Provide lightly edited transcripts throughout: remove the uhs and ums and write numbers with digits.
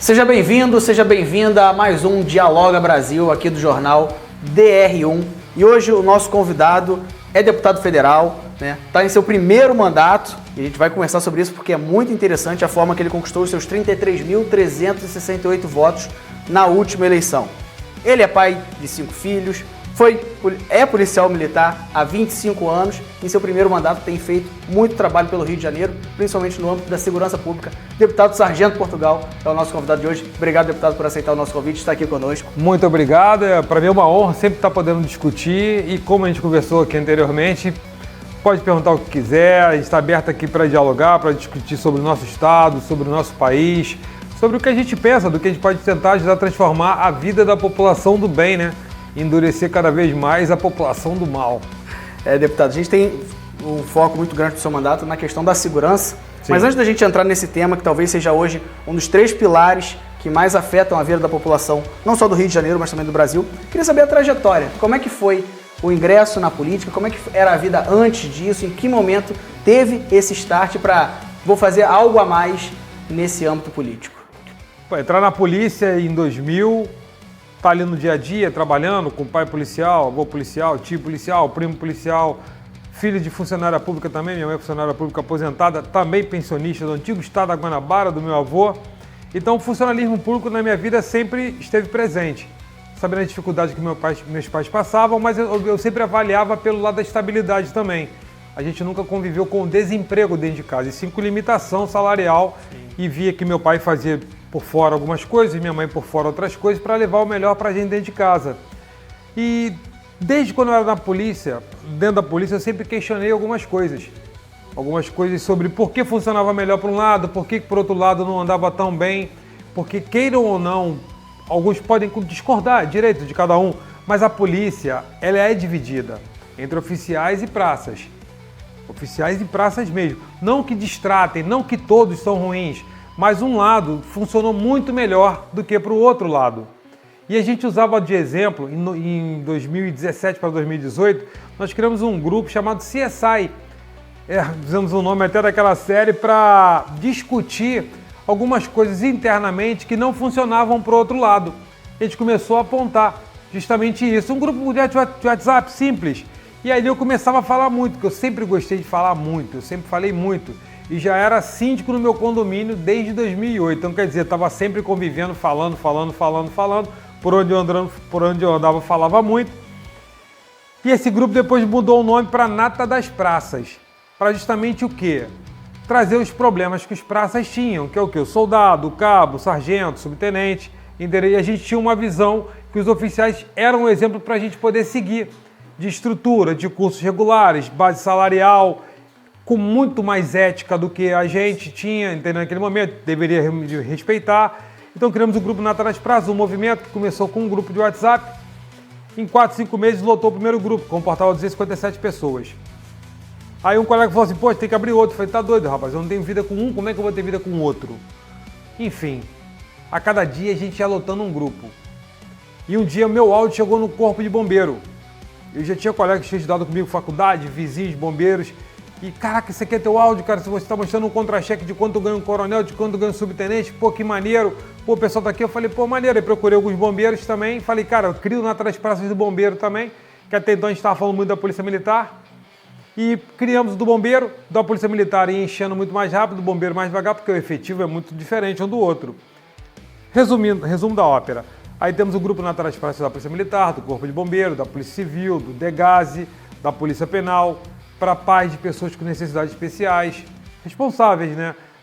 Seja bem-vindo, seja bem-vinda a mais um Dialoga Brasil aqui do jornal DR1. E hoje o nosso convidado é deputado federal, está em seu primeiro mandato e a gente vai conversar sobre isso porque é muito interessante a forma que ele conquistou os seus 33.368 votos na última eleição. Ele é pai de 5 filhos, é policial militar há 25 anos e em seu primeiro mandato tem feito muito trabalho pelo Rio de Janeiro, principalmente no âmbito da segurança pública. Deputado Sargento Portugal é o nosso convidado de hoje. Obrigado, deputado, por aceitar o nosso convite e estar aqui conosco. Muito obrigado. Para mim é uma honra sempre estar podendo discutir e como a gente conversou aqui anteriormente, pode perguntar o que quiser, a gente está aberto aqui para dialogar, para discutir sobre o nosso estado, sobre o nosso país, sobre o que a gente pensa, do que a gente pode tentar ajudar a transformar a vida da população do bem, endurecer cada vez mais a população do mal. Deputado, a gente tem um foco muito grande do seu mandato na questão da segurança, Sim. Mas antes da gente entrar nesse tema, que talvez seja hoje um dos 3 pilares que mais afetam a vida da população, não só do Rio de Janeiro, mas também do Brasil, queria saber a trajetória. Como é que foi o ingresso na política? Como é que era a vida antes disso? Em que momento teve esse start para vou fazer algo a mais nesse âmbito político? Entrar na polícia em 2000, tá ali no dia a dia, trabalhando com pai policial, avô policial, tio policial, primo policial, filho de funcionária pública também, minha mãe é funcionária pública aposentada, também pensionista do antigo estado da Guanabara, do meu avô. Então o funcionalismo público na minha vida sempre esteve presente, sabendo a dificuldade que meus pais passavam, mas eu sempre avaliava pelo lado da estabilidade também. A gente nunca conviveu com desemprego dentro de casa, e sim com limitação salarial. Sim. E via que meu pai fazia por fora algumas coisas, minha mãe por fora outras coisas, para levar o melhor para a gente dentro de casa. E desde quando eu era dentro da polícia, eu sempre questionei algumas coisas sobre por que funcionava melhor por um lado, por que por outro lado não andava tão bem, porque queiram ou não, alguns podem discordar, direito de cada um, mas a polícia, ela é dividida entre oficiais e praças. Oficiais e praças mesmo. Não que distratem, não que todos são ruins, mas um lado funcionou muito melhor do que para o outro lado. E a gente usava de exemplo, em 2017 para 2018, nós criamos um grupo chamado CSI. Fizemos um nome até daquela série para discutir algumas coisas internamente que não funcionavam para o outro lado. A gente começou a apontar justamente isso. Um grupo de WhatsApp simples. E aí eu começava a falar muito, porque eu sempre gostei de falar muito, eu sempre falei muito. E já era síndico no meu condomínio desde 2008. Então, quer dizer, estava sempre convivendo, falando. Por onde eu andava, falava muito. E esse grupo depois mudou o nome para Nata das Praças. Para justamente o quê? Trazer os problemas que os praças tinham, que é o quê? O soldado, o cabo, o sargento, o subtenente. E a gente tinha uma visão que os oficiais eram um exemplo para a gente poder seguir. De estrutura, de cursos regulares, base salarial, com muito mais ética do que a gente tinha, entendeu? Naquele momento, deveria respeitar. Então criamos o grupo Nata das Praças, um movimento que começou com um grupo de WhatsApp. Em 4, 5 meses lotou o primeiro grupo, comportava 257 pessoas. Aí um colega falou assim, pô, tem que abrir outro. Eu falei, tá doido, rapaz, eu não tenho vida com um, como é que eu vou ter vida com outro? Enfim, a cada dia a gente ia lotando um grupo. E um dia meu áudio chegou no corpo de bombeiro. Eu já tinha colegas que tinham estudado comigo faculdade, vizinhos, bombeiros. E, caraca, isso aqui é teu áudio, cara. Se você está mostrando um contra-cheque de quanto ganha um coronel, de quanto ganha um subtenente, pô, que maneiro. Pô, o pessoal tá aqui. Eu falei, pô, maneiro. Aí procurei alguns bombeiros também. Falei, cara, eu crio Nata das Praças do bombeiro também, que até então a gente estava falando muito da Polícia Militar. E criamos do bombeiro, da Polícia Militar ia enchendo muito mais rápido, do bombeiro mais devagar, porque o efetivo é muito diferente um do outro. Resumo da ópera. Aí temos o grupo Nata das Praças da Polícia Militar, do Corpo de Bombeiro, da Polícia Civil, do DEGASE, da Polícia Penal, para pais de pessoas com necessidades especiais, responsáveis,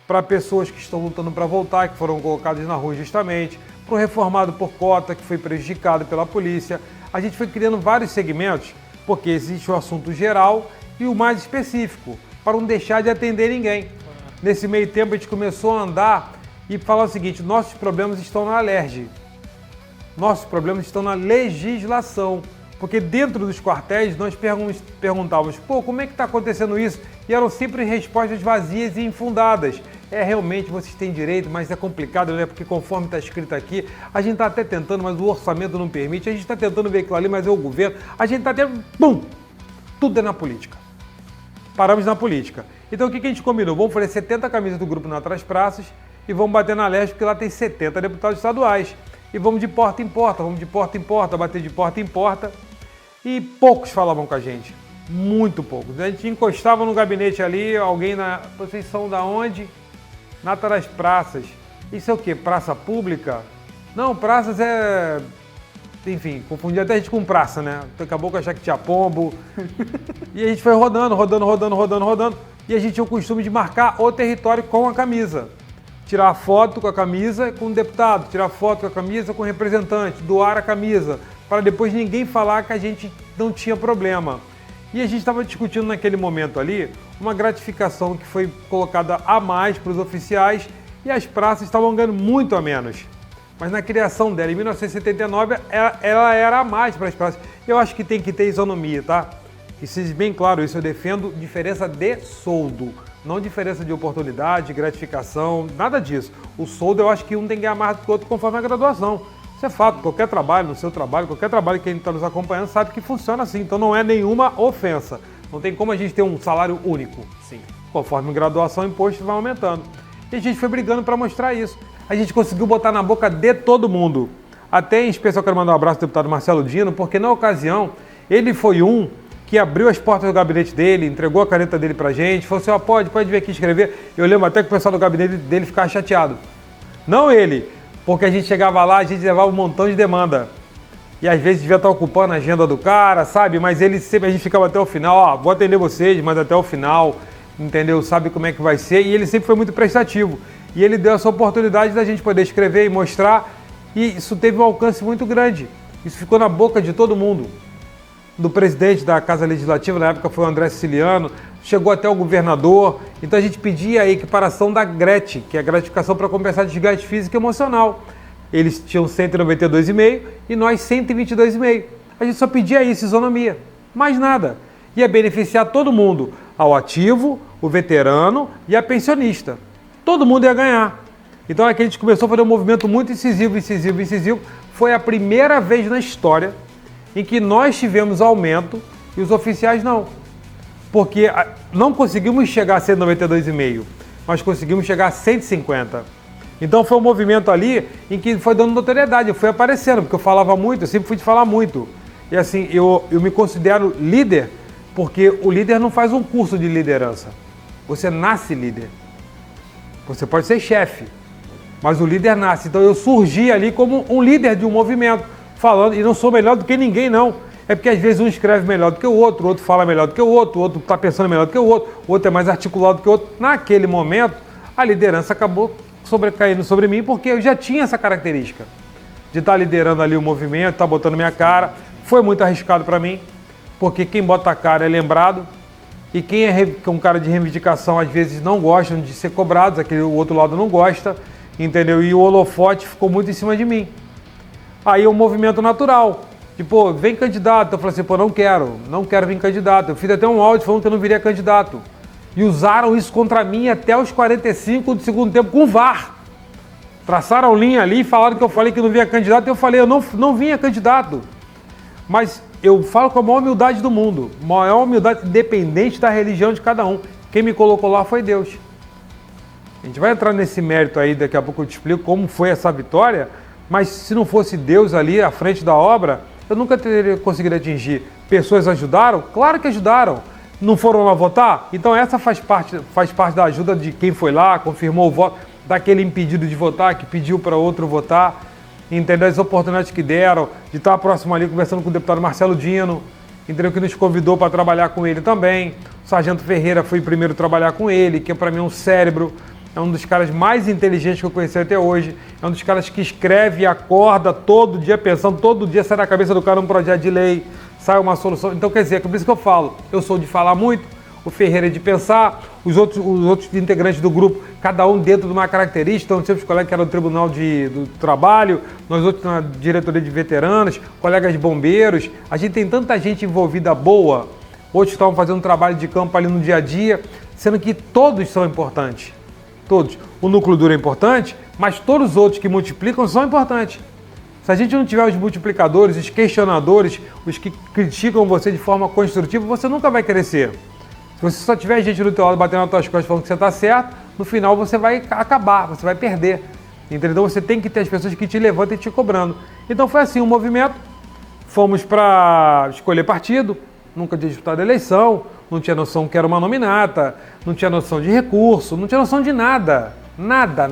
para pessoas que estão lutando para voltar, que foram colocadas na rua justamente, para o reformado por cota, que foi prejudicado pela polícia. A gente foi criando vários segmentos, porque existe o assunto geral e o mais específico, para não deixar de atender ninguém. Nesse meio tempo a gente começou a andar e falar o seguinte, nossos problemas estão na LERJ. Nossos problemas estão na legislação, porque dentro dos quartéis nós perguntávamos, pô, como é que está acontecendo isso? E eram sempre respostas vazias e infundadas. Realmente vocês têm direito, mas é complicado, porque conforme está escrito aqui, a gente está até tentando, mas o orçamento não permite, a gente está tentando ver aquilo ali, mas é o governo, a gente está até, bum, tudo é na política. Paramos na política. Então o que a gente combinou? Vamos fazer 70 camisas do grupo Nata das Praças e vamos bater na leste, porque lá tem 70 deputados estaduais. E vamos de porta em porta, bater de porta em porta. E poucos falavam com a gente, muito poucos. A gente encostava no gabinete ali, alguém vocês são da onde? Nata das Praças. Isso é o quê? Praça pública? Não, praças é... Enfim, confundi até a gente com praça, né? Acabou com achar que tinha pombo. E a gente foi rodando. E a gente tinha o costume de marcar o território com a camisa. Tirar foto com a camisa com o deputado, tirar foto com a camisa com o representante, doar a camisa, para depois ninguém falar que a gente não tinha problema. E a gente estava discutindo naquele momento ali uma gratificação que foi colocada a mais para os oficiais e as praças estavam ganhando muito a menos. Mas na criação dela, em 1979, ela era a mais para as praças. Eu acho que tem que ter isonomia, tá? Que seja bem claro isso, eu defendo diferença de soldo, não diferença de oportunidade, gratificação, nada disso. O soldo eu acho que um tem que ganhar mais do que o outro conforme a graduação. Isso é fato, qualquer trabalho, no seu trabalho, qualquer trabalho que a gente está nos acompanhando sabe que funciona assim, então não é nenhuma ofensa. Não tem como a gente ter um salário único. Sim. Conforme a graduação, o imposto vai aumentando. E a gente foi brigando para mostrar isso. A gente conseguiu botar na boca de todo mundo. Até em especial quero mandar um abraço ao deputado Marcelo Dino, porque na ocasião ele foi um que abriu as portas do gabinete dele, entregou a caneta dele pra gente, falou assim, ó, pode vir aqui escrever. Eu lembro até que o pessoal do gabinete dele ficava chateado. Não ele, porque a gente chegava lá, a gente levava um montão de demanda. E às vezes devia estar ocupando a agenda do cara, sabe? Mas ele sempre, a gente ficava até o final, ó, vou atender vocês, mas até o final, entendeu? Sabe como é que vai ser. E ele sempre foi muito prestativo. E ele deu essa oportunidade da gente poder escrever e mostrar. E isso teve um alcance muito grande. Isso ficou na boca de todo mundo. Do presidente da Casa Legislativa, na época foi o André Siciliano, chegou até o governador. Então a gente pedia a equiparação da GRET, que é a gratificação para compensar desgaste físico e emocional. Eles tinham 192,5 e nós 122,5. A gente só pedia isso, isonomia, mais nada. Ia beneficiar todo mundo, ao ativo, o veterano e a pensionista. Todo mundo ia ganhar. Então aqui a gente começou a fazer um movimento muito incisivo. Foi a primeira vez na história em que nós tivemos aumento e os oficiais não. Porque não conseguimos chegar a 192,5, mas conseguimos chegar a 150. Então foi um movimento ali em que foi dando notoriedade, eu fui aparecendo, porque eu falava muito, eu sempre fui de falar muito. E assim, eu me considero líder, porque o líder não faz um curso de liderança. Você nasce líder. Você pode ser chefe, mas o líder nasce. Então eu surgi ali como um líder de um movimento, falando, e não sou melhor do que ninguém, não. É porque às vezes um escreve melhor do que o outro fala melhor do que o outro está pensando melhor do que o outro é mais articulado do que o outro. Naquele momento, a liderança acabou sobrecaindo sobre mim, porque eu já tinha essa característica de estar liderando ali o movimento, estar botando minha cara. Foi muito arriscado para mim, porque quem bota a cara é lembrado, e quem é um cara de reivindicação às vezes não gostam de ser cobrados, aquele o outro lado não gosta, entendeu? E o holofote ficou muito em cima de mim. Aí é um movimento natural, tipo, vem candidato. Eu falei assim, pô, não quero vir candidato. Eu fiz até um áudio falando que eu não viria candidato. E usaram isso contra mim até os 45 do segundo tempo com o VAR. Traçaram linha ali e falaram que eu falei que não vinha candidato, e eu falei, eu não vinha candidato. Mas eu falo com a maior humildade do mundo, maior humildade independente da religião de cada um. Quem me colocou lá foi Deus. A gente vai entrar nesse mérito aí, daqui a pouco eu te explico como foi essa vitória, mas se não fosse Deus ali à frente da obra, eu nunca teria conseguido atingir. Pessoas ajudaram? Claro que ajudaram. Não foram lá votar? Então essa faz parte da ajuda de quem foi lá, confirmou o voto, daquele impedido de votar, que pediu para outro votar, entendeu? As oportunidades que deram, de estar próximo ali conversando com o deputado Marcelo Dino, entendeu? Que nos convidou para trabalhar com ele também. O Sargento Ferreira foi primeiro trabalhar com ele, que para mim é um cérebro, é um dos caras mais inteligentes que eu conheci até hoje, é um dos caras que escreve e acorda todo dia pensando, todo dia sai na cabeça do cara um projeto de lei, sai uma solução. Então, quer dizer, é por isso que eu falo, eu sou de falar muito, o Ferreira é de pensar, os outros integrantes do grupo, cada um dentro de uma característica. Então, sempre os colegas que eram do Tribunal do Trabalho, nós outros na diretoria de veteranos, colegas de bombeiros, a gente tem tanta gente envolvida boa, outros estavam fazendo um trabalho de campo ali no dia a dia, sendo que todos são importantes, todos. O núcleo duro é importante, mas todos os outros que multiplicam são importantes. Se a gente não tiver os multiplicadores, os questionadores, os que criticam você de forma construtiva, você nunca vai crescer. Se você só tiver gente do teu lado batendo nas tuas costas falando que você está certo, no final você vai acabar, você vai perder. Entendeu? Você tem que ter as pessoas que te levantem e te cobrando. Então foi assim, um movimento, fomos para escolher partido, nunca tinha disputado a eleição, não tinha noção que era uma nominata, não tinha noção de recurso, não tinha noção de nada. Nada.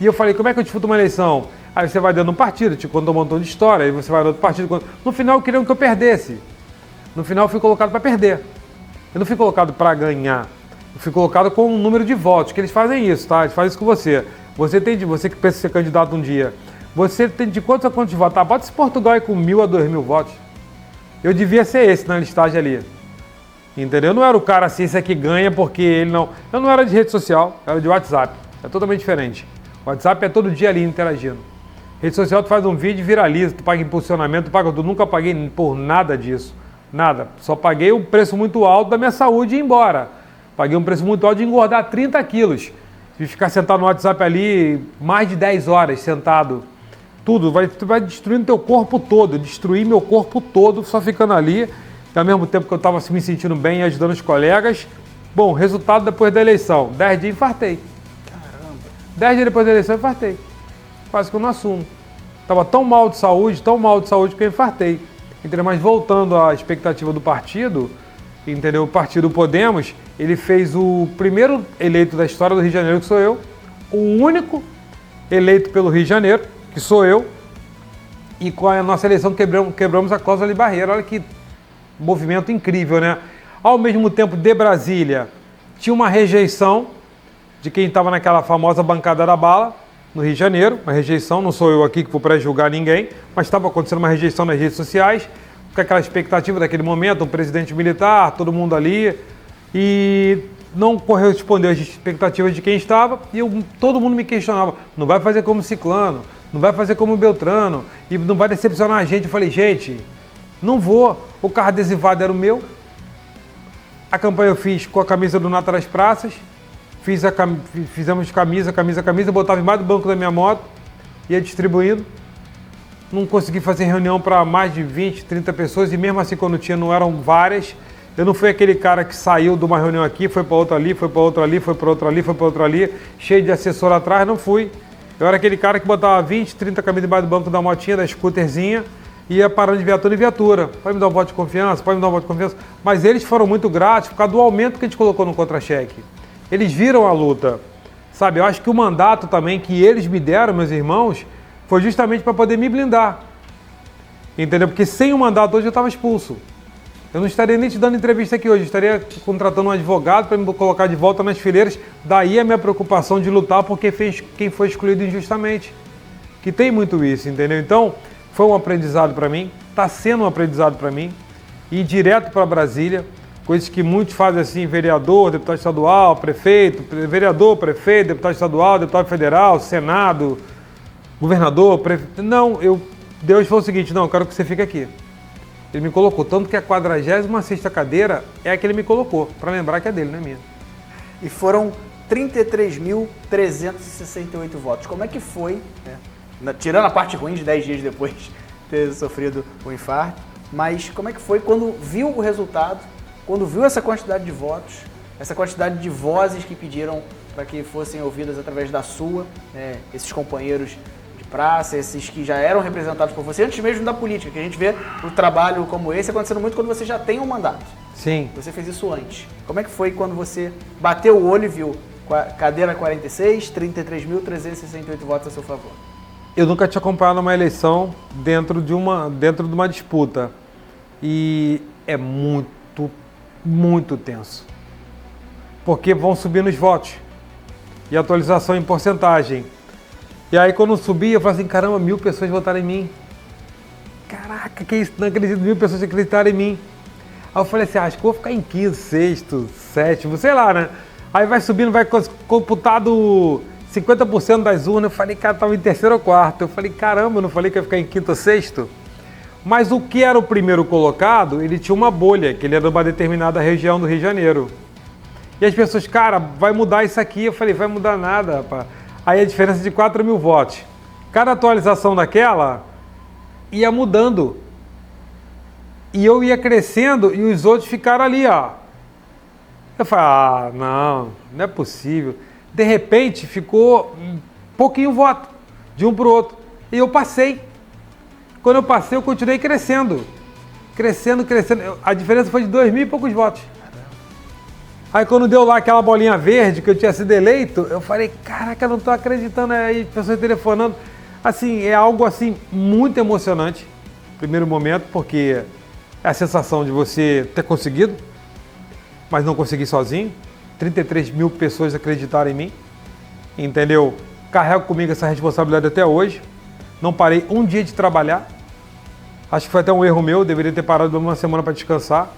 E eu falei, como é que eu disputo uma eleição? Aí você vai dando um partido, te conta um montão de história, aí você vai no outro partido. No final queriam que eu perdesse. No final eu fui colocado para perder. Eu não fui colocado para ganhar. Eu fui colocado com um número de votos, que eles fazem isso, tá? Eles fazem isso com você. Você que pensa ser candidato um dia, você tem de quantos a quantos votos? Ah, bota esse Portugal aí com 1.000 a 2.000 votos. Eu devia ser esse na listagem ali. Entendeu? Eu não era o cara assim, esse aqui ganha porque ele não... Eu não era de rede social, eu era de WhatsApp. É totalmente diferente. O WhatsApp é todo dia ali interagindo. Rede social, tu faz um vídeo e viraliza, tu paga impulsionamento, tu paga tudo. Nunca paguei por nada disso. Nada. Só paguei um preço muito alto da minha saúde e ir embora. Paguei um preço muito alto de engordar 30 quilos. De ficar sentado no WhatsApp ali mais de 10 horas sentado. Tudo. Tu vai destruindo teu corpo todo. Eu destruí meu corpo todo só ficando ali. E ao mesmo tempo que eu estava me sentindo bem e ajudando os colegas. Bom, resultado depois da eleição. 10 dias infartei. Caramba. 10 dias depois da eleição infartei. Quase que eu não assumo. Estava tão mal de saúde que eu infartei. Entendeu? Mas voltando à expectativa do partido, entendeu? O partido Podemos, ele fez o primeiro eleito da história do Rio de Janeiro, que sou eu, o único eleito pelo Rio de Janeiro, que sou eu, e com a nossa eleição quebramos a cláusula de barreira. Olha que movimento incrível, né? Ao mesmo tempo, de Brasília, tinha uma rejeição de quem estava naquela famosa bancada da bala, no Rio de Janeiro, uma rejeição, não sou eu aqui que vou pré-julgar ninguém, mas estava acontecendo uma rejeição nas redes sociais, com aquela expectativa daquele momento, um presidente militar, todo mundo ali, e não correspondeu às expectativas de quem estava, e todo mundo me questionava, não vai fazer como Ciclano, não vai fazer como Beltrano, e não vai decepcionar a gente. Eu falei, gente, não vou, o carro adesivado era o meu, a campanha eu fiz com a camisa do Nata das Praças, fizemos camisa, botava embaixo do banco da minha moto, ia distribuindo. Não consegui fazer reunião para mais de 20, 30 pessoas, e mesmo assim quando tinha não eram várias. Eu não fui aquele cara que saiu de uma reunião aqui, foi para outra ali, foi para outra ali, foi para outra ali, foi para outra ali, cheio de assessor atrás, não fui. Eu era aquele cara que botava 20, 30 camisas embaixo do banco da motinha, da scooterzinha, e ia parando de viatura em viatura. Pode me dar um voto de confiança, pode me dar um voto de confiança. Mas eles foram muito gratos por causa do aumento que a gente colocou no contra-cheque. Eles viram a luta, sabe? Eu acho que o mandato também que eles me deram, meus irmãos, foi justamente para poder me blindar. Entendeu? Porque sem o mandato hoje eu estava expulso. Eu não estaria nem te dando entrevista aqui hoje, eu estaria contratando um advogado para me colocar de volta nas fileiras. Daí a minha preocupação de lutar por quem foi excluído injustamente. Que tem muito isso, entendeu? Então, foi um aprendizado para mim, está sendo um aprendizado para mim, ir direto para Brasília. Coisas que muitos fazem assim, vereador, deputado estadual, prefeito, vereador, prefeito, deputado estadual, deputado federal, senado, governador, prefeito. Não, Deus falou o seguinte, não, eu quero que você fique aqui. Ele me colocou, tanto que a 46ª cadeira é a que ele me colocou, para lembrar que é dele, não é minha. E foram 33.368 votos. Como é que foi, né? Tirando a parte ruim de 10 dias depois de ter sofrido o infarto, mas como é que foi quando viu o resultado? Quando viu essa quantidade de votos, essa quantidade de vozes que pediram para que fossem ouvidas através da sua, esses companheiros de praça, esses que já eram representados por você, antes mesmo da política, que a gente vê o trabalho como esse acontecendo muito quando você já tem um mandato. Sim. Você fez isso antes. Como é que foi quando você bateu o olho e viu cadeira 46, 33.368 votos a seu favor? Eu nunca tinha acompanhado uma eleição dentro de uma disputa. E é muito tenso, porque vão subindo os votos e atualização em porcentagem. E aí quando subia, eu falei assim, caramba, 1.000 pessoas votaram em mim. Caraca, que isso, não acredito, 1.000 pessoas acreditaram em mim. Aí eu falei assim, acho que vou ficar em quinto, sexto, sétimo, sei lá, né? Aí vai subindo, vai computado 50% das urnas. Eu falei, cara, estava em terceiro ou quarto. Eu falei, caramba, eu não falei que ia ficar em quinto ou sexto? Mas o que era o primeiro colocado, ele tinha uma bolha, que ele era de uma determinada região do Rio de Janeiro. E as pessoas, cara, vai mudar isso aqui. Eu falei, vai mudar nada, rapaz. Aí a diferença de 4.000 votos. Cada atualização daquela ia mudando. E eu ia crescendo e os outros ficaram ali, ó. Eu falei, não é possível. De repente, ficou um pouquinho voto, de um para o outro. E eu passei. Quando eu passei, eu continuei crescendo. Crescendo. A diferença foi de 2.000 e poucos votos. Aí quando deu lá aquela bolinha verde que eu tinha sido eleito, eu falei, caraca, eu não tô acreditando, aí pessoas telefonando. Assim, é algo assim muito emocionante, primeiro momento, porque é a sensação de você ter conseguido, mas não consegui sozinho. 33.000 pessoas acreditaram em mim, entendeu? Carrego comigo essa responsabilidade até hoje. Não parei um dia de trabalhar. Acho que foi até um erro meu, deveria ter parado uma semana para descansar,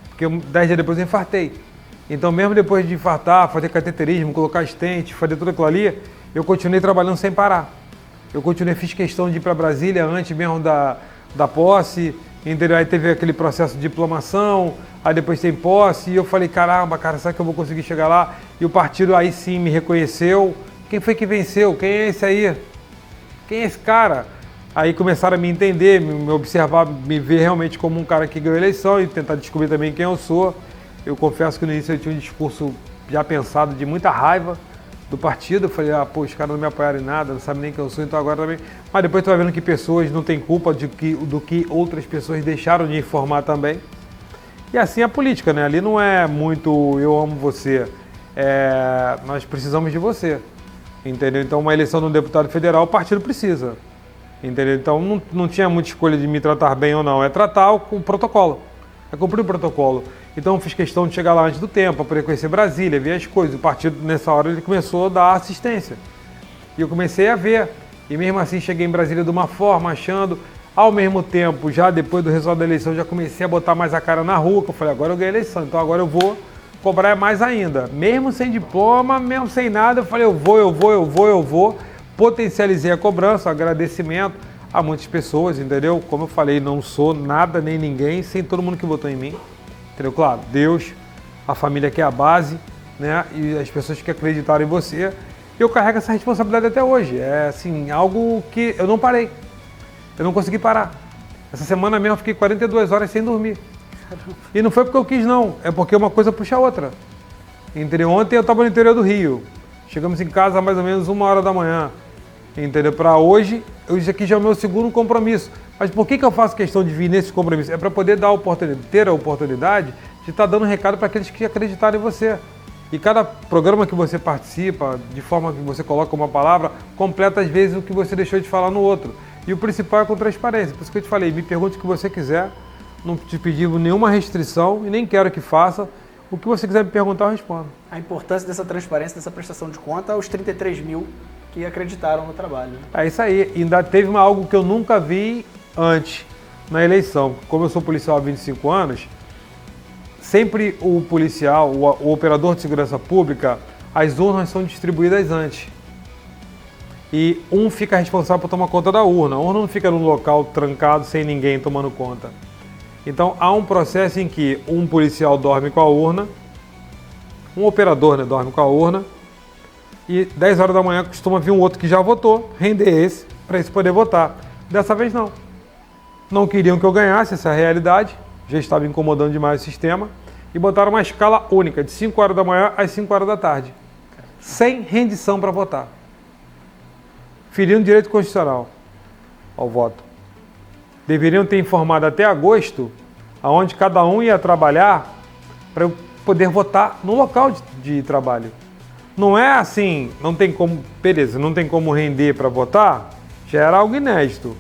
porque 10 dias depois eu infartei. Então, mesmo depois de infartar, fazer cateterismo, colocar stent, fazer tudo aquilo ali, eu continuei trabalhando sem parar. Eu continuei, fiz questão de ir para Brasília antes mesmo da posse, entendeu? Aí teve aquele processo de diplomação, aí depois tem posse, e eu falei, caramba, cara, será que eu vou conseguir chegar lá? E o partido aí sim me reconheceu. Quem foi que venceu? Quem é esse aí? Quem é esse cara? Aí começaram a me entender, me observar, me ver realmente como um cara que ganhou a eleição e tentar descobrir também quem eu sou. Eu confesso que no início eu tinha um discurso já pensado de muita raiva do partido. Eu falei, os caras não me apoiaram em nada, não sabem nem quem eu sou, então agora também. Mas depois tu vai vendo que pessoas não têm culpa do que outras pessoas deixaram de informar também. E assim é a política, né? Ali não é muito eu amo você, nós precisamos de você, entendeu? Então uma eleição de um deputado federal, o partido precisa, entendeu? Então não tinha muita escolha de me tratar bem ou não, é tratar o protocolo, é cumprir o protocolo. Então eu fiz questão de chegar lá antes do tempo, para poder conhecer Brasília, ver as coisas. O partido, nessa hora, ele começou a dar assistência. E eu comecei a ver. E mesmo assim cheguei em Brasília de uma forma, achando. Ao mesmo tempo, já depois do resultado da eleição, já comecei a botar mais a cara na rua, que eu falei, agora eu ganhei a eleição, então agora eu vou cobrar mais ainda. Mesmo sem diploma, mesmo sem nada, eu falei, eu vou. Potencializei a cobrança, o agradecimento a muitas pessoas, entendeu? Como eu falei, não sou nada nem ninguém sem todo mundo que votou em mim. Entendeu? Claro, Deus, a família que é a base, né? E as pessoas que acreditaram em você. Eu carrego essa responsabilidade até hoje. É assim, algo que eu não parei. Eu não consegui parar. Essa semana mesmo eu fiquei 42 horas sem dormir. E não foi porque eu quis, não. É porque uma coisa puxa a outra. Entendeu? Ontem eu estava no interior do Rio. Chegamos em casa mais ou menos 1h da manhã. Entendeu? Para hoje, isso aqui já é o meu segundo compromisso. Mas por que eu faço questão de vir nesse compromisso? É para poder ter a oportunidade de estar dando recado para aqueles que acreditaram em você. E cada programa que você participa, de forma que você coloca uma palavra, completa às vezes o que você deixou de falar no outro. E o principal é com transparência. Por isso que eu te falei, me pergunte o que você quiser, não te pedi nenhuma restrição e nem quero que faça. O que você quiser me perguntar, eu respondo. A importância dessa transparência, dessa prestação de conta aos 33.000 que acreditaram no trabalho. É isso aí. Ainda teve algo que eu nunca vi antes na eleição. Como eu sou policial há 25 anos, sempre o policial, o operador de segurança pública, as urnas são distribuídas antes. E um fica responsável por tomar conta da urna. A urna não fica num local trancado, sem ninguém tomando conta. Então há um processo em que um policial dorme com a urna, um operador, né, dorme com a urna, e 10 horas da manhã costuma vir um outro que já votou, render esse, para esse poder votar. Dessa vez não. Não queriam que eu ganhasse, essa é a realidade, já estava incomodando demais o sistema, e botaram uma escala única, de 5 horas da manhã às 5 horas da tarde, sem rendição para votar. Ferindo direito constitucional ao voto. Deveriam ter informado até agosto, aonde cada um ia trabalhar, para eu poder votar no local de trabalho. Não é assim, não tem como, beleza, não tem como render para votar, já era algo inédito.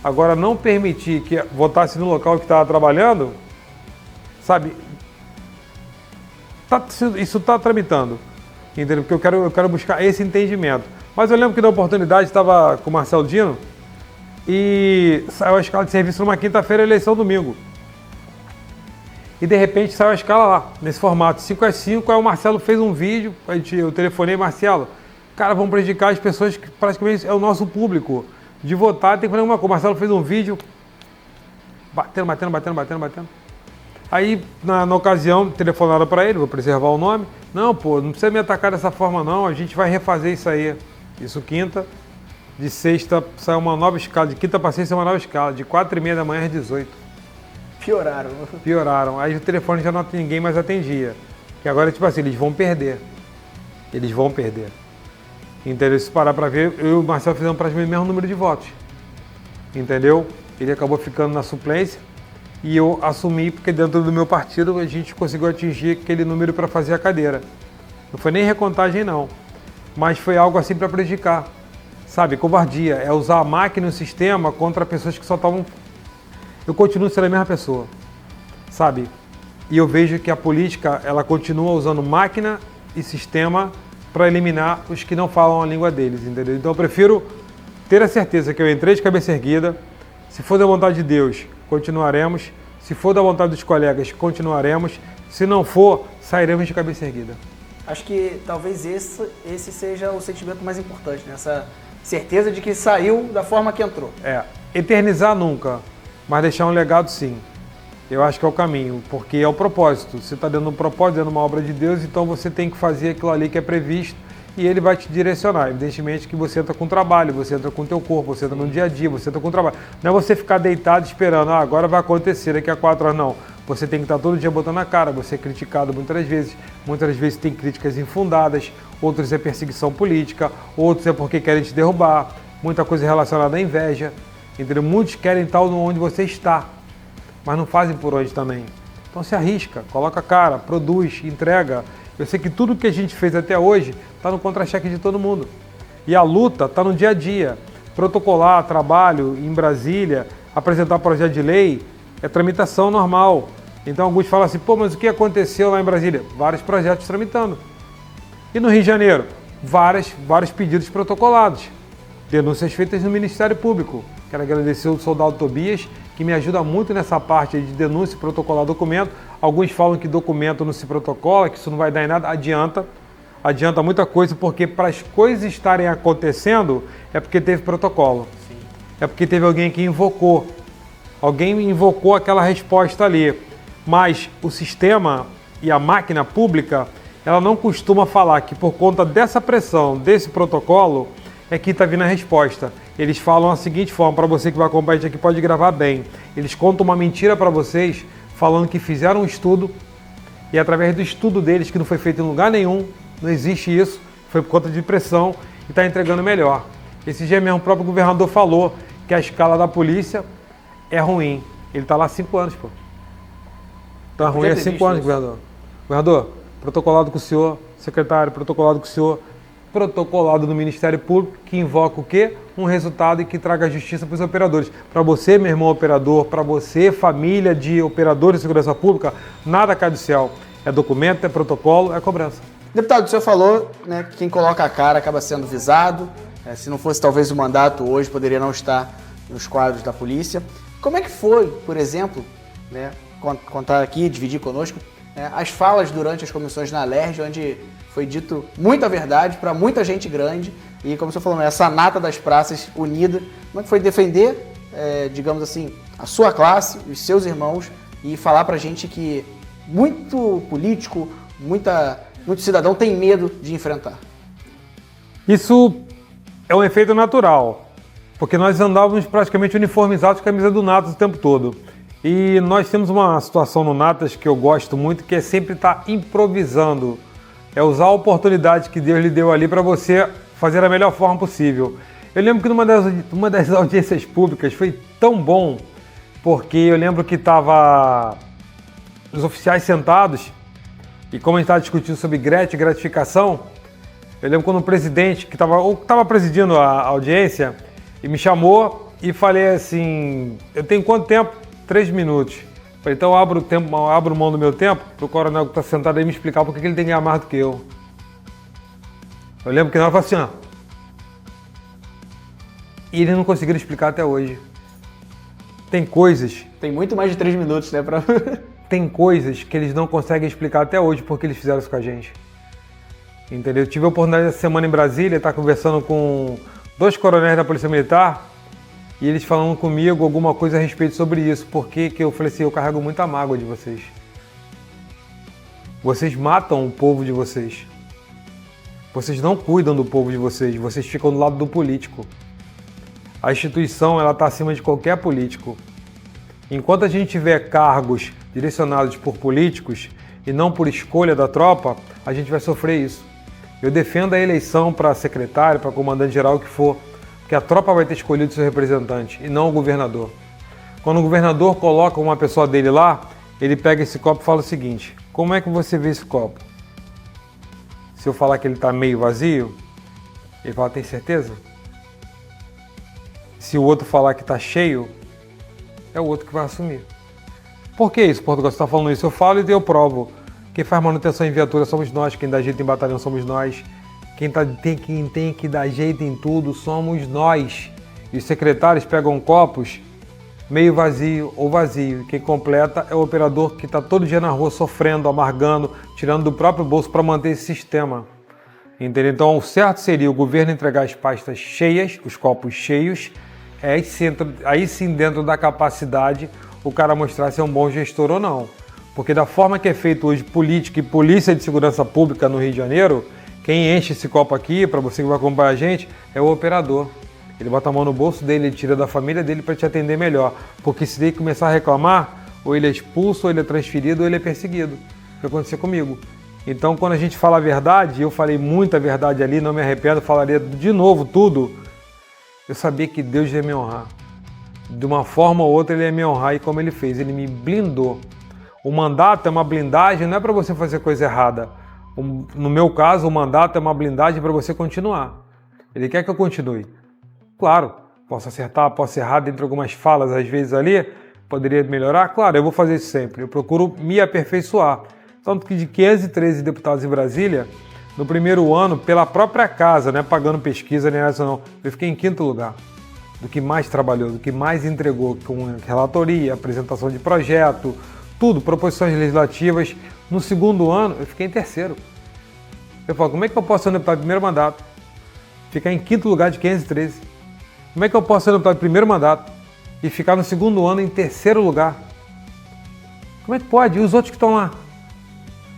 Agora, não permitir que votasse no local que estava trabalhando, sabe, isso está tramitando, entendeu? Porque eu quero buscar esse entendimento. Mas eu lembro que na oportunidade estava com o Marcelo Dino e saiu a escala de serviço numa quinta-feira, eleição domingo. E de repente saiu a escala lá, nesse formato, 5x5, aí o Marcelo fez um vídeo, eu telefonei, Marcelo, cara, vamos prejudicar as pessoas que praticamente é o nosso público. De votar, tem que fazer alguma coisa. O Marcelo fez um vídeo, batendo. Aí, na ocasião, telefonaram para ele, vou preservar o nome. Não, não precisa me atacar dessa forma não, a gente vai refazer isso aí. Isso quinta, de sexta saiu uma nova escala, de quinta para sexta uma nova escala, de 4h30 da manhã às 18h. Pioraram. Aí o telefone já não ninguém mais atendia. Que agora, tipo assim, eles vão perder. Eles vão perder. Entendeu? Se parar pra ver, eu e o Marcelo fizemos praticamente o mesmo número de votos. Entendeu? Ele acabou ficando na suplência e eu assumi porque dentro do meu partido a gente conseguiu atingir aquele número para fazer a cadeira. Não foi nem recontagem não, mas foi algo assim para prejudicar. Sabe, covardia, é usar a máquina e o sistema contra pessoas que só estavam... Eu continuo sendo a mesma pessoa, sabe? E eu vejo que a política, ela continua usando máquina e sistema para eliminar os que não falam a língua deles, entendeu? Então eu prefiro ter a certeza que eu entrei de cabeça erguida. Se for da vontade de Deus, continuaremos. Se for da vontade dos colegas, continuaremos. Se não for, sairemos de cabeça erguida. Acho que talvez esse seja o sentimento mais importante, né? Essa certeza de que saiu da forma que entrou. Eternizar nunca, mas deixar um legado sim. Eu acho que é o caminho, porque é o propósito. Você está dando um propósito, dando uma obra de Deus, então você tem que fazer aquilo ali que é previsto e ele vai te direcionar. Evidentemente que você entra com o trabalho, você entra com o teu corpo, você entra no dia a dia, você entra com o trabalho. Não é você ficar deitado esperando, agora vai acontecer daqui a 4 horas, não. Você tem que estar todo dia botando a cara, você é criticado muitas vezes tem críticas infundadas, outros é perseguição política, outros é porque querem te derrubar, muita coisa relacionada à inveja, entendeu? Muitos querem estar onde você está, mas não fazem por onde também. Então se arrisca, coloca a cara, produz, entrega. Eu sei que tudo que a gente fez até hoje está no contra-cheque de todo mundo. E a luta está no dia a dia. Protocolar, trabalho em Brasília, apresentar projeto de lei, é tramitação normal. Então alguns falam assim, pô, mas o que aconteceu lá em Brasília? Vários projetos tramitando. E no Rio de Janeiro? Vários pedidos protocolados. Denúncias feitas no Ministério Público. Quero agradecer ao soldado Tobias, que me ajuda muito nessa parte de denúncia e protocolar documento. Alguns falam que documento não se protocola, que isso não vai dar em nada. Adianta muita coisa, porque para as coisas estarem acontecendo, é porque teve protocolo. Sim. É porque teve alguém que invocou. Alguém invocou aquela resposta ali. Mas o sistema e a máquina pública, ela não costuma falar que por conta dessa pressão, desse protocolo, é que está vindo a resposta. Eles falam a seguinte forma, para você que vai acompanhar isso aqui pode gravar bem. Eles contam uma mentira para vocês, falando que fizeram um estudo, e através do estudo deles, que não foi feito em lugar nenhum, não existe isso, foi por conta de pressão, e está entregando melhor. Esse dia mesmo o próprio governador falou que a escala da polícia é ruim. Ele está lá há 5 anos, pô. Está ruim há 5 anos, governador. Governador, protocolado com o senhor, secretário, protocolado com o senhor, protocolado no Ministério Público, que invoca o quê? Um resultado e que traga justiça para os operadores. Para você, meu irmão operador, para você, família de operadores de segurança pública, nada cai do céu. É documento, é protocolo, é cobrança. Deputado, o senhor falou, né, que quem coloca a cara acaba sendo visado. Se não fosse talvez o mandato hoje, poderia não estar nos quadros da polícia. Como é que foi, por exemplo, né, contar aqui, dividir conosco, as falas durante as comissões na LERJ, onde foi dito muita verdade para muita gente grande e, como você falou, essa nata das praças unida. Como é que foi defender, digamos assim, a sua classe, os seus irmãos e falar para a gente que muito político, muito cidadão tem medo de enfrentar? Isso é um efeito natural, porque nós andávamos praticamente uniformizados com a camisa do Natas o tempo todo. E nós temos uma situação no Natas que eu gosto muito, que é sempre estar improvisando. É usar a oportunidade que Deus lhe deu ali para você fazer da melhor forma possível. Eu lembro que numa das audiências públicas foi tão bom, porque eu lembro que estava os oficiais sentados, e como a gente estava discutindo sobre gratificação, eu lembro quando o presidente, que estava presidindo a audiência, e me chamou e falei assim, eu tenho quanto tempo? 3 minutos. Falei, então eu abro mão do meu tempo para o coronel que está sentado aí me explicar por que ele tem que ganhar mais do que eu. Eu lembro que na hora eu falei assim, e eles não conseguiram explicar até hoje. Tem coisas... Tem muito mais de 3 minutos, né? Tem coisas que eles não conseguem explicar até hoje porque eles fizeram isso com a gente. Entendeu? Eu tive a oportunidade essa semana em Brasília, estar conversando com 2 coronéis da Polícia Militar, e eles falando comigo alguma coisa a respeito sobre isso, porque eu falei assim, eu carrego muita mágoa de vocês. Vocês matam o povo de vocês. Vocês não cuidam do povo de vocês, vocês ficam do lado do político. A instituição está acima de qualquer político. Enquanto a gente tiver cargos direcionados por políticos, e não por escolha da tropa, a gente vai sofrer isso. Eu defendo a eleição para secretário, para comandante-geral, o que for, porque a tropa vai ter escolhido seu representante e não o governador. Quando o governador coloca uma pessoa dele lá, ele pega esse copo e fala o seguinte: como é que você vê esse copo? Se eu falar que ele está meio vazio, ele fala: tem certeza? Se o outro falar que está cheio, é o outro que vai assumir. Por que isso, Portugal? Você está falando isso? Eu falo e eu provo. Quem faz manutenção em viatura somos nós, quem dá jeito em batalhão somos nós, quem tem que dar jeito em tudo somos nós. E os secretários pegam copos meio vazio ou vazio. Quem completa é o operador que está todo dia na rua sofrendo, amargando, tirando do próprio bolso para manter esse sistema. Entendeu? Então, o certo seria o governo entregar as pastas cheias, os copos cheios, aí sim, dentro da capacidade, o cara mostrar se é um bom gestor ou não. Porque da forma que é feito hoje política e polícia de segurança pública no Rio de Janeiro, quem enche esse copo aqui, para você que vai acompanhar a gente, é o operador. Ele bota a mão no bolso dele, ele tira da família dele para te atender melhor. Porque se ele começar a reclamar, ou ele é expulso, ou ele é transferido, ou ele é perseguido. O que aconteceu comigo. Então, quando a gente fala a verdade, eu falei muita verdade ali, não me arrependo, falaria de novo tudo, eu sabia que Deus ia me honrar. De uma forma ou outra ele ia me honrar, e como ele fez, ele me blindou. O mandato é uma blindagem, não é para você fazer coisa errada. No meu caso, o mandato é uma blindagem para você continuar. Ele quer que eu continue. Claro, posso acertar, posso errar dentro de algumas falas, às vezes ali, poderia melhorar. Claro, eu vou fazer isso sempre. Eu procuro me aperfeiçoar. Tanto que de 513 deputados em Brasília, no primeiro ano, pela própria casa, não é pagando pesquisa nem nada, não, eu fiquei em 5º lugar. Do que mais trabalhou, do que mais entregou, com relatoria, apresentação de projeto, tudo, proposições legislativas. No segundo ano, eu fiquei em 3º. Eu falo, como é que eu posso ser um deputado de primeiro mandato, ficar em 5º lugar de 513? Como é que eu posso ser um deputado de primeiro mandato e ficar no segundo ano em 3º lugar? Como é que pode? E os outros que estão lá?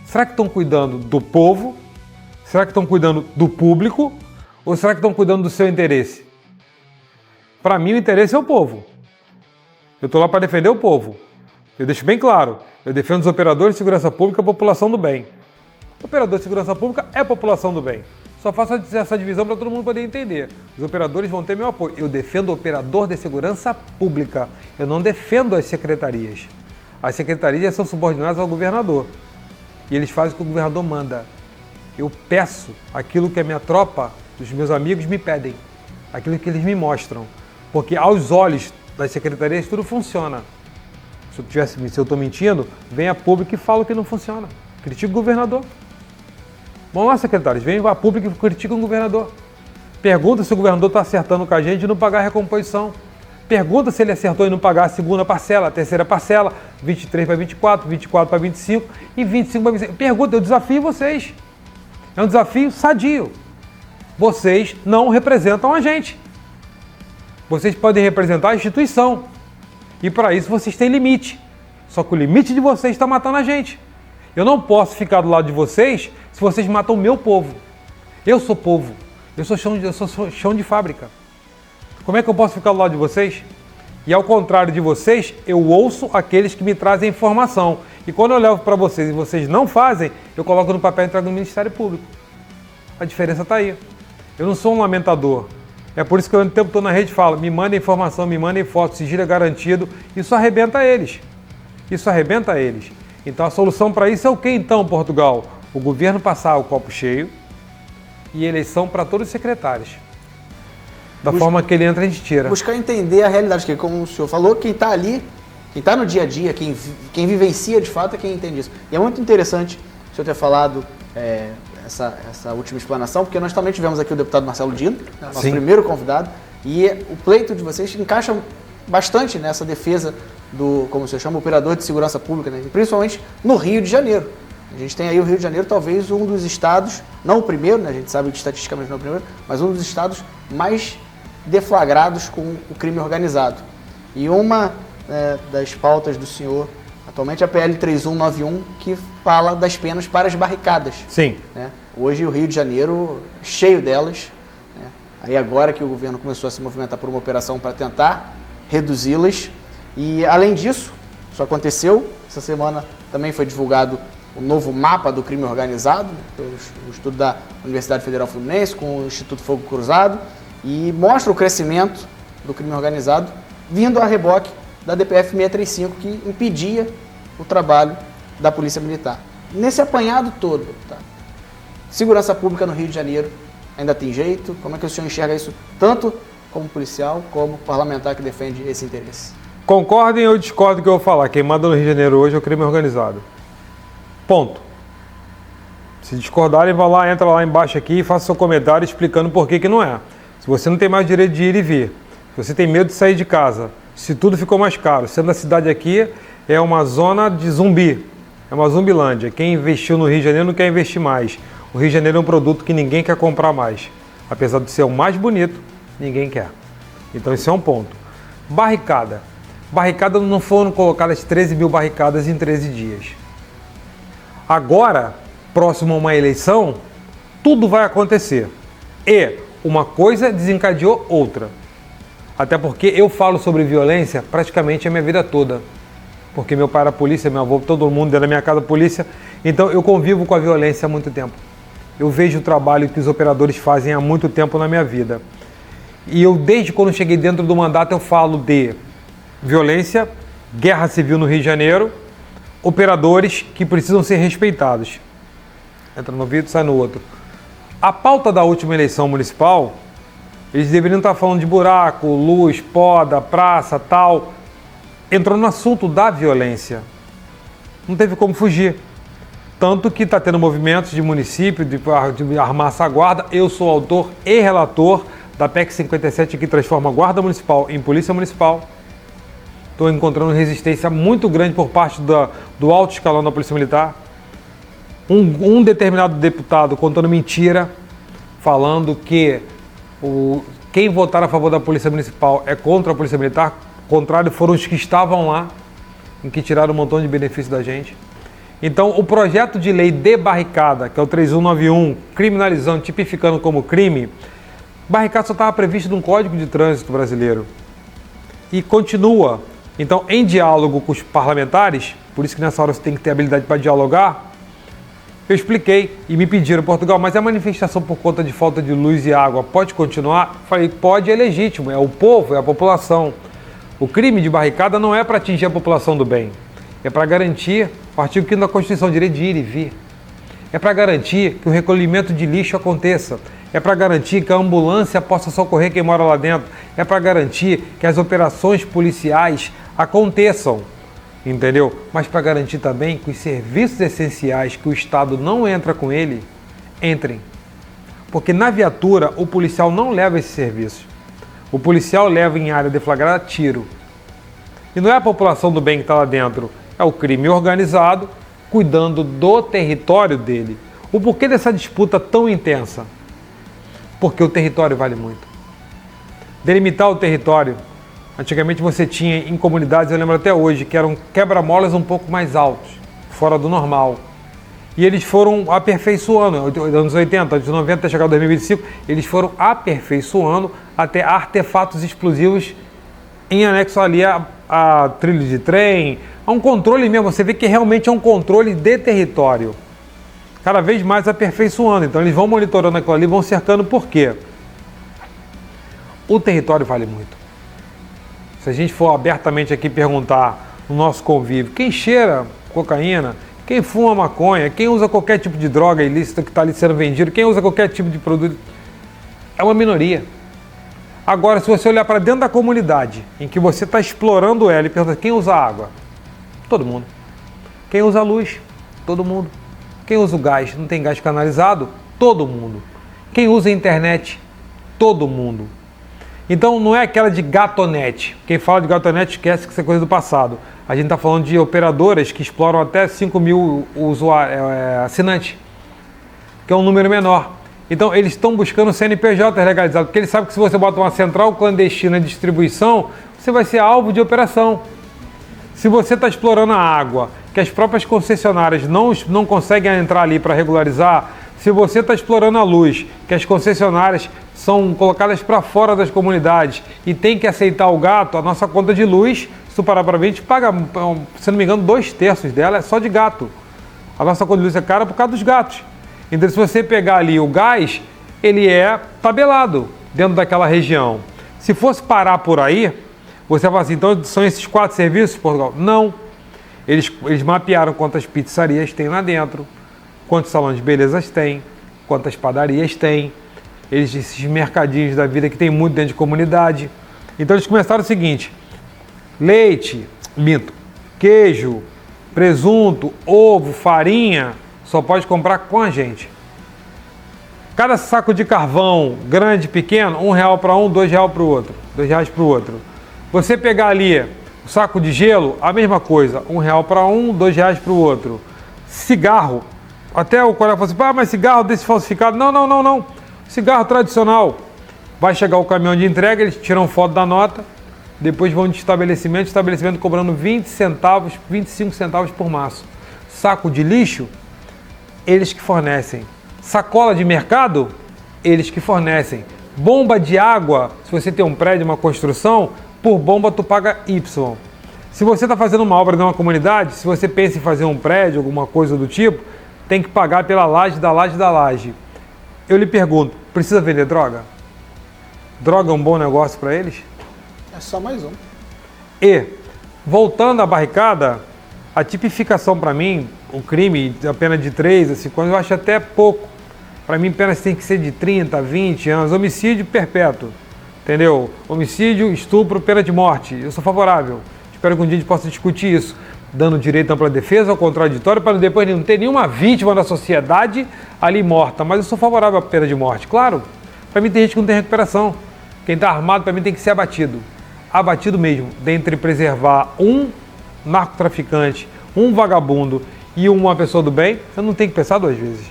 Será que estão cuidando do povo? Será que estão cuidando do público? Ou será que estão cuidando do seu interesse? Para mim, o interesse é o povo. Eu estou lá para defender o povo. Eu deixo bem claro, eu defendo os operadores de segurança pública, a população do bem. O operador de segurança pública é a população do bem. Só faço essa divisão para todo mundo poder entender. Os operadores vão ter meu apoio. Eu defendo o operador de segurança pública. Eu não defendo as secretarias. As secretarias são subordinadas ao governador. E eles fazem o que o governador manda. Eu peço aquilo que a minha tropa, os meus amigos me pedem. Aquilo que eles me mostram. Porque aos olhos das secretarias tudo funciona. Se eu estou mentindo, vem a público e fala que não funciona. Critica o governador. Vamos lá, secretários, vem a público e critica o governador. Pergunta se o governador está acertando com a gente e não pagar a recomposição. Pergunta se ele acertou em não pagar a segunda parcela, a terceira parcela, 23 para 24, 24 para 25 e 25 para 26. Pergunta, eu desafio vocês. É um desafio sadio. Vocês não representam a gente. Vocês podem representar a instituição. E para isso vocês têm limite. Só que o limite de vocês está matando a gente. Eu não posso ficar do lado de vocês se vocês matam o meu povo. Eu sou povo. Eu sou chão de fábrica. Como é que eu posso ficar do lado de vocês? E ao contrário de vocês, eu ouço aqueles que me trazem informação. E quando eu levo para vocês e vocês não fazem, eu coloco no papel e entrego no Ministério Público. A diferença está aí. Eu não sou um lamentador. É por isso que eu o tempo todo na rede falo, me mandem informação, me mandem foto, sigilo é garantido. Isso arrebenta eles. Isso arrebenta eles. Então a solução para isso é o que então, Portugal? O governo passar o copo cheio e eleição para todos os secretários. Da forma que ele entra, a gente tira. Buscar entender a realidade, que como o senhor falou, quem está ali, quem está no dia a dia, quem vivencia de fato é quem entende isso. E é muito interessante o senhor ter falado essa última explanação, porque nós também tivemos aqui o deputado Marcelo Dino, nosso primeiro convidado, e o pleito de vocês encaixa bastante nessa defesa do, como o senhor chama, operador de segurança pública, né? Principalmente no Rio de Janeiro. A gente tem aí o Rio de Janeiro, talvez um dos estados, não o primeiro, né? A gente sabe que estatisticamente não é o primeiro, mas um dos estados mais deflagrados com o crime organizado. E uma das pautas do senhor atualmente é a PL 3191, que fala das penas para as barricadas. Sim. Né? Hoje o Rio de Janeiro cheio delas. Né? Aí agora que o governo começou a se movimentar por uma operação para tentar reduzi-las. E além disso, isso aconteceu, essa semana também foi divulgado o novo mapa do crime organizado, o estudo da Universidade Federal Fluminense com o Instituto Fogo Cruzado, e mostra o crescimento do crime organizado vindo a reboque da DPF 635, que impedia o trabalho da Polícia Militar. Nesse apanhado todo, tá? Segurança pública no Rio de Janeiro ainda tem jeito? Como é que o senhor enxerga isso, tanto como policial, como parlamentar que defende esse interesse? Concordem ou discordem do que eu vou falar. Quem manda no Rio de Janeiro hoje é o crime organizado. Ponto. Se discordarem, vá lá, entra lá embaixo aqui e faça seu comentário explicando por que não é. Se você não tem mais direito de ir e vir, se você tem medo de sair de casa, se tudo ficou mais caro, sendo a cidade aqui é uma zona de zumbi, é uma zumbilândia. Quem investiu no Rio de Janeiro não quer investir mais. O Rio de Janeiro é um produto que ninguém quer comprar mais. Apesar de ser o mais bonito, ninguém quer. Então esse é um ponto. Barricada. Barricadas não foram colocadas 13 mil barricadas em 13 dias. Agora, próximo a uma eleição, tudo vai acontecer. E uma coisa desencadeou outra. Até porque eu falo sobre violência praticamente a minha vida toda. Porque meu pai era polícia, meu avô, todo mundo dentro da minha casa polícia. Então eu convivo com a violência há muito tempo. Eu vejo o trabalho que os operadores fazem há muito tempo na minha vida. E eu, desde quando cheguei dentro do mandato, eu falo de violência, guerra civil no Rio de Janeiro, operadores que precisam ser respeitados. Entra no ouvido, sai no outro. A pauta da última eleição municipal, eles deveriam estar falando de buraco, luz, poda, praça, tal. Entrou no assunto da violência. Não teve como fugir. Tanto que está tendo movimentos de município, de armar essa guarda. Eu sou autor e relator da PEC 57, que transforma a Guarda Municipal em Polícia Municipal. Estou encontrando resistência muito grande por parte do alto escalão da Polícia Militar. Um determinado deputado contando mentira, falando que quem votar a favor da Polícia Municipal é contra a Polícia Militar. O contrário, foram os que estavam lá, em que tiraram um montão de benefício da gente. Então, o projeto de lei de barricada, que é o 3191, criminalizando, tipificando como crime, barricada só estava previsto num Código de Trânsito brasileiro. E continua. Então, em diálogo com os parlamentares, por isso que nessa hora você tem que ter habilidade para dialogar, eu expliquei e me pediram, Portugal, mas a manifestação por conta de falta de luz e água pode continuar? Falei, pode, é legítimo, é o povo, é a população. O crime de barricada não é para atingir a população do bem, é para garantir o artigo 5º da Constituição, o direito de ir e vir. É para garantir que o recolhimento de lixo aconteça. É para garantir que a ambulância possa socorrer quem mora lá dentro. É para garantir que as operações policiais aconteçam, entendeu? Mas para garantir também que os serviços essenciais que o Estado não entra com ele, entrem. Porque na viatura o policial não leva esses serviços. O policial leva em área deflagrada tiro. E não é a população do bem que está lá dentro, é o crime organizado cuidando do território dele. O porquê dessa disputa tão intensa? Porque o território vale muito. Delimitar o território. Antigamente você tinha em comunidades, eu lembro até hoje, que eram quebra-molas um pouco mais altos, fora do normal. E eles foram aperfeiçoando, anos 80, anos 90, até chegar em 2025, eles foram aperfeiçoando até artefatos explosivos em anexo ali a trilho de trem, a um controle mesmo. Você vê que realmente é um controle de território. Cada vez mais aperfeiçoando. Então eles vão monitorando aquilo ali, vão cercando. Por quê? O território vale muito. Se a gente for abertamente aqui perguntar no nosso convívio, quem cheira cocaína, quem fuma maconha, quem usa qualquer tipo de droga ilícita que está ali sendo vendido, quem usa qualquer tipo de produto, é uma minoria. Agora, se você olhar para dentro da comunidade, em que você está explorando ela e pergunta quem usa água? Todo mundo. Quem usa luz? Todo mundo. Quem usa o gás? Não tem gás canalizado? Todo mundo. Quem usa a internet? Todo mundo. Então não é aquela de gatonete. Quem fala de gatonete esquece que isso é coisa do passado. A gente está falando de operadoras que exploram até 5 mil assinantes, que é um número menor. Então eles estão buscando o CNPJ legalizado, porque eles sabem que se você bota uma central clandestina de distribuição, você vai ser alvo de operação. Se você está explorando a água, que as próprias concessionárias não conseguem entrar ali para regularizar, se você está explorando a luz, que as concessionárias são colocadas para fora das comunidades e tem que aceitar o gato, a nossa conta de luz, se tu parar para ver, a gente paga, se não me engano, 2/3 dela é só de gato. A nossa conta de luz é cara por causa dos gatos. Então, se você pegar ali o gás, ele é tabelado dentro daquela região. Se fosse parar por aí, você fala assim, então são esses 4 serviços, Portugal? Não. Eles mapearam quantas pizzarias tem lá dentro, quantos salões de beleza tem, quantas padarias tem, esses mercadinhos da vida que tem muito dentro de comunidade. Então eles começaram o seguinte, leite, queijo, presunto, ovo, farinha, só pode comprar com a gente. Cada saco de carvão, grande, pequeno, R$1 para um, R$2 para o outro. R$2 para o outro. Você pegar ali o saco de gelo, a mesma coisa. R$1 para um, R$2 para o outro. Cigarro. Até o colega falou assim, mas cigarro desse falsificado. Não. Cigarro tradicional. Vai chegar o caminhão de entrega, eles tiram foto da nota, depois vão de estabelecimento cobrando 20 centavos, 25 centavos por maço. Saco de lixo, eles que fornecem. Sacola de mercado, eles que fornecem. Bomba de água, se você tem um prédio, uma construção, por bomba tu paga Y. Se você está fazendo uma obra numa comunidade, se você pensa em fazer um prédio, alguma coisa do tipo, tem que pagar pela laje da laje. Eu lhe pergunto, precisa vender droga? Droga é um bom negócio para eles? É só mais um. E, voltando à barricada, a tipificação para mim, o crime, a pena de 3 a 5 anos, eu acho até pouco. Para mim, penas tem que ser de 30, 20 anos. Homicídio perpétuo, entendeu? Homicídio, estupro, pena de morte. Eu sou favorável. Espero que um dia a gente possa discutir isso, dando direito à ampla defesa, ao contraditório, para depois não ter nenhuma vítima da sociedade ali morta. Mas eu sou favorável à pena de morte, claro. Para mim tem gente que não tem recuperação. Quem está armado, para mim, tem que ser abatido. Abatido mesmo, dentre preservar um narcotraficante, um vagabundo e uma pessoa do bem, eu não tenho que pensar 2 vezes.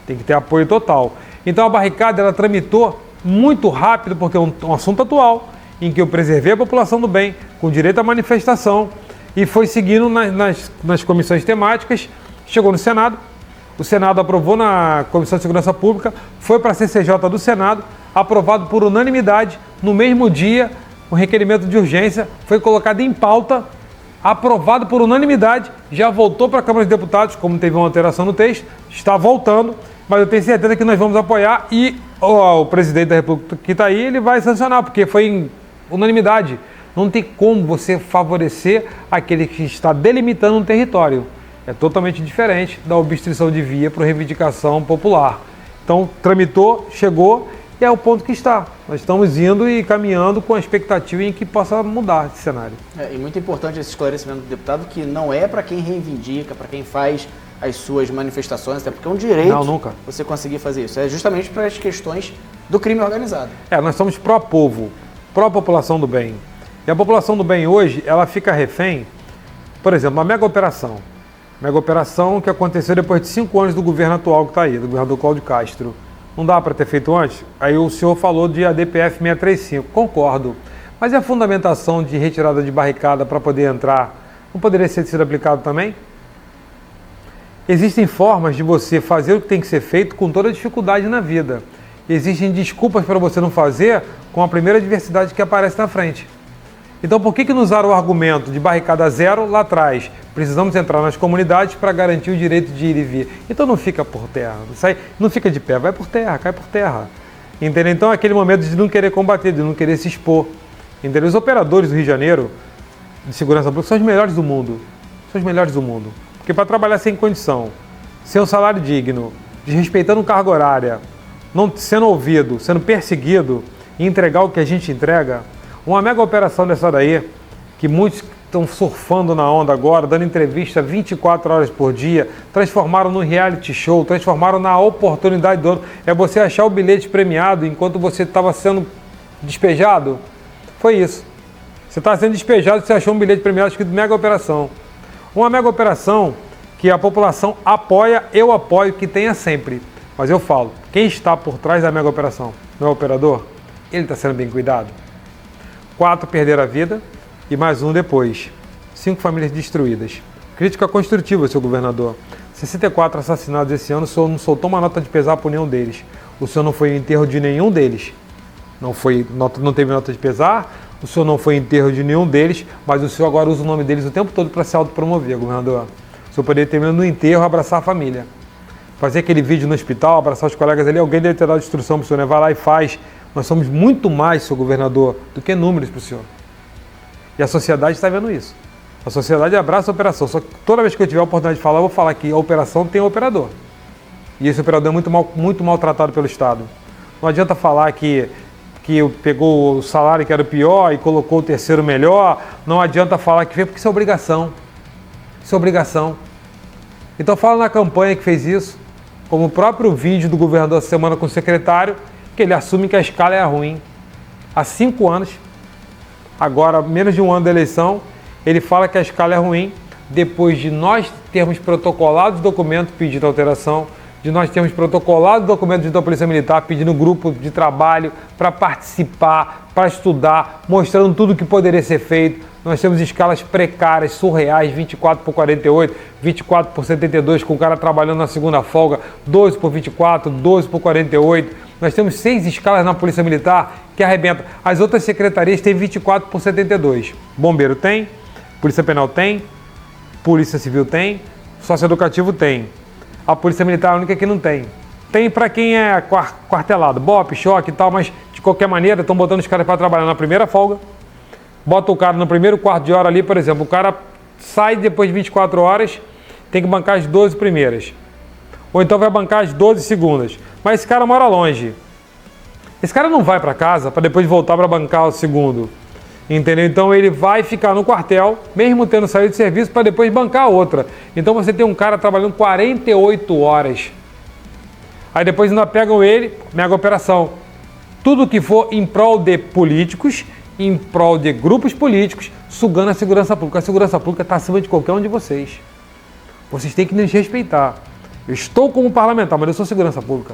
Tem que ter apoio total. Então a barricada, ela tramitou muito rápido, porque é um assunto atual, em que eu preservei a população do bem, com direito à manifestação, e foi seguindo nas comissões temáticas, chegou no Senado, o Senado aprovou na Comissão de Segurança Pública, foi para a CCJ do Senado, aprovado por unanimidade, no mesmo dia, o requerimento de urgência foi colocado em pauta, aprovado por unanimidade, já voltou para a Câmara dos Deputados, como teve uma alteração no texto, está voltando, mas eu tenho certeza que nós vamos apoiar e o presidente da República que está aí, ele vai sancionar, porque foi em unanimidade. Não tem como você favorecer aquele que está delimitando um território. É totalmente diferente da obstrução de via para reivindicação popular. Então, tramitou, chegou e é o ponto que está. Nós estamos indo e caminhando com a expectativa em que possa mudar esse cenário. E muito importante esse esclarecimento do deputado, que não é para quem reivindica, para quem faz as suas manifestações, até porque é um direito você conseguir fazer isso. É justamente para as questões do crime organizado. Nós somos pró-povo, pró-população do bem. E a população do bem hoje, ela fica refém, por exemplo, uma mega operação. Mega operação que aconteceu depois de 5 anos do governo atual que está aí, do governador Cláudio Castro. Não dá para ter feito antes? Aí o senhor falou de ADPF 635. Concordo. Mas e a fundamentação de retirada de barricada para poder entrar? Não poderia ter sido aplicado também? Existem formas de você fazer o que tem que ser feito com toda a dificuldade na vida. Existem desculpas para você não fazer com a primeira adversidade que aparece na frente. Então por que nos usaram o argumento de barricada zero lá atrás? Precisamos entrar nas comunidades para garantir o direito de ir e vir. Então não fica por terra, não fica de pé, vai por terra, cai por terra. Entendeu? Então é aquele momento de não querer combater, de não querer se expor. Entendeu? Os operadores do Rio de Janeiro, de segurança pública, são os melhores do mundo. São os melhores do mundo. Porque para trabalhar sem condição, sem um salário digno, desrespeitando carga horária, não sendo ouvido, sendo perseguido e entregar o que a gente entrega, uma mega operação dessa daí, que muitos estão surfando na onda agora, dando entrevista 24 horas por dia, transformaram no reality show, transformaram na oportunidade do ano. É você achar o bilhete premiado enquanto você estava sendo despejado. Foi isso. Você estava sendo despejado, você achou um bilhete premiado escrito mega operação. Uma mega operação que a população apoia, eu apoio que tenha sempre. Mas eu falo, quem está por trás da mega operação? Não é o operador? Ele está sendo bem cuidado? 4 perderam a vida e mais um depois. 5 famílias destruídas. Crítica construtiva, seu governador. 64 assassinados esse ano, o senhor não soltou uma nota de pesar por nenhum deles. O senhor não foi em enterro de nenhum deles. Não teve nota de pesar, o senhor não foi em enterro de nenhum deles, mas o senhor agora usa o nome deles o tempo todo para se autopromover, governador. O O senhor poderia ter no enterro abraçar a família. Fazer aquele vídeo no hospital, abraçar os colegas ali, alguém deve ter dado instrução para o senhor, né? Vai lá e faz. Nós somos muito mais, senhor governador, do que números para o senhor. E a sociedade está vendo isso. A sociedade abraça a operação. Só que toda vez que eu tiver a oportunidade de falar, eu vou falar que a operação tem um operador. E esse operador é muito maltratado pelo Estado. Não adianta falar que pegou o salário que era o pior e colocou o terceiro melhor. Não adianta falar que fez, porque isso é obrigação. Isso é obrigação. Então fala na campanha que fez isso, como o próprio vídeo do governador essa semana com o secretário, que ele assume que a escala é ruim. Há 5 anos, agora menos de um ano da eleição, ele fala que a escala é ruim, depois de nós termos protocolado o documento pedindo alteração, de nós termos protocolado o documento da Polícia Militar pedindo grupo de trabalho para participar, para estudar, mostrando tudo o que poderia ser feito. Nós temos escalas precárias, surreais, 24 por 48, 24 por 72, com o cara trabalhando na segunda folga, 12 por 24, 12 por 48. Nós temos 6 escalas na Polícia Militar que arrebentam. As outras secretarias têm 24 por 72. Bombeiro tem, Polícia Penal tem, Polícia Civil tem, Socioeducativo tem. A Polícia Militar é a única que não tem. Tem para quem é quartelado, BOP, choque e tal, mas de qualquer maneira estão botando os caras para trabalhar na primeira folga. Bota o cara no primeiro quarto de hora ali, por exemplo, o cara sai depois de 24 horas, tem que bancar as 12 primeiras. Ou então vai bancar as 12 segundas. Mas esse cara mora longe. Esse cara não vai para casa para depois voltar para bancar o segundo. Entendeu? Então ele vai ficar no quartel, mesmo tendo saído de serviço, para depois bancar a outra. Então você tem um cara trabalhando 48 horas. Aí depois ainda pegam ele, mega operação. Tudo que for em prol de políticos, em prol de grupos políticos, sugando a segurança pública. A segurança pública está acima de qualquer um de vocês. Vocês têm que nos respeitar. Eu estou como parlamentar, mas eu sou segurança pública.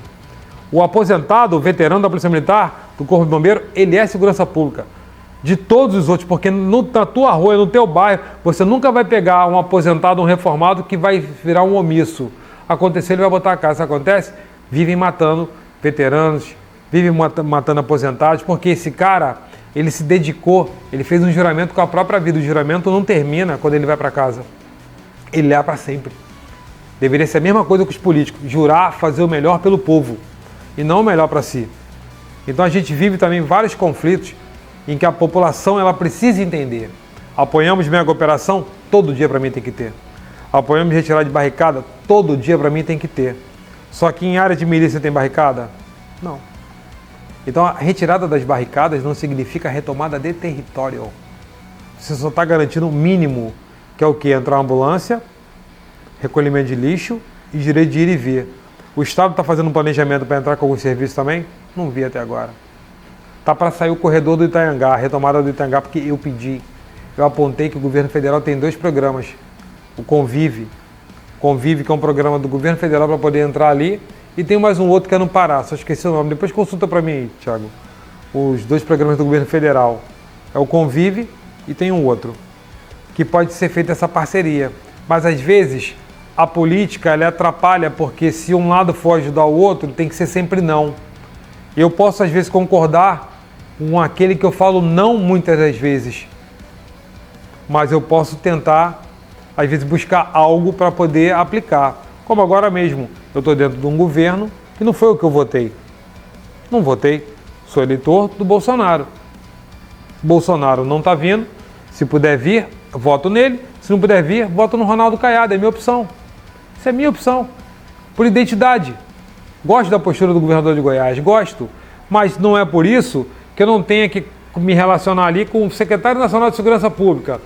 O aposentado, o veterano da Polícia Militar, do Corpo de Bombeiro, ele é segurança pública. De todos os outros, porque na tua rua, no teu bairro, você nunca vai pegar um aposentado, um reformado que vai virar um omisso. Acontecer, ele vai botar a casa. Isso acontece? Vivem matando veteranos, vivem matando aposentados, porque esse cara, ele se dedicou, ele fez um juramento com a própria vida. O juramento não termina quando ele vai para casa. Ele leva para sempre. Deveria ser a mesma coisa que os políticos, jurar fazer o melhor pelo povo e não o melhor para si. Então a gente vive também vários conflitos em que a população ela precisa entender. Apoiamos mega operação? Todo dia para mim tem que ter. Apoiamos retirada de barricada? Todo dia para mim tem que ter. Só que em área de milícia tem barricada? Não. Então a retirada das barricadas não significa a retomada de território. Você só está garantindo o mínimo, que é o que? Entrar na ambulância, recolhimento de lixo e direito de ir e vir. O Estado está fazendo um planejamento para entrar com algum serviço também? Não vi até agora. Está para sair o corredor do Itanhangá, a retomada do Itanhangá, porque eu pedi. Eu apontei que o governo federal tem 2 programas. O Convive, que é um programa do governo federal para poder entrar ali, e tem mais um outro que é no Pará, só esqueci o nome. Depois consulta para mim aí, Thiago. Os 2 programas do governo federal. É o Convive e tem um outro, que pode ser feita essa parceria. Mas às vezes a política ela atrapalha, porque se um lado for ajudar o outro, tem que ser sempre não. Eu posso às vezes concordar com aquele que eu falo não muitas das vezes, mas eu posso tentar às vezes buscar algo para poder aplicar. Como agora mesmo, eu estou dentro de um governo que não foi o que eu votei. Não votei, sou eleitor do Bolsonaro. Bolsonaro não está vindo, se puder vir, voto nele, se não puder vir, voto no Ronaldo Caiado, é minha opção. Isso é minha opção, por identidade. Gosto da postura do governador de Goiás, gosto, mas não é por isso que eu não tenha que me relacionar ali com o secretário nacional de Segurança Pública,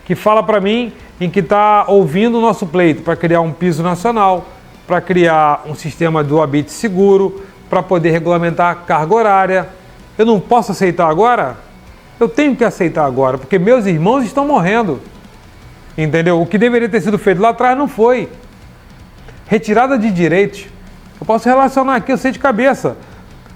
que fala para mim em que está ouvindo o nosso pleito para criar um piso nacional, para criar um sistema do habite seguro, para poder regulamentar a carga horária. Eu não posso aceitar agora? Eu tenho que aceitar agora, porque meus irmãos estão morrendo. Entendeu? O que deveria ter sido feito lá atrás não foi. Retirada de direitos. Eu posso relacionar aqui, eu sei de cabeça.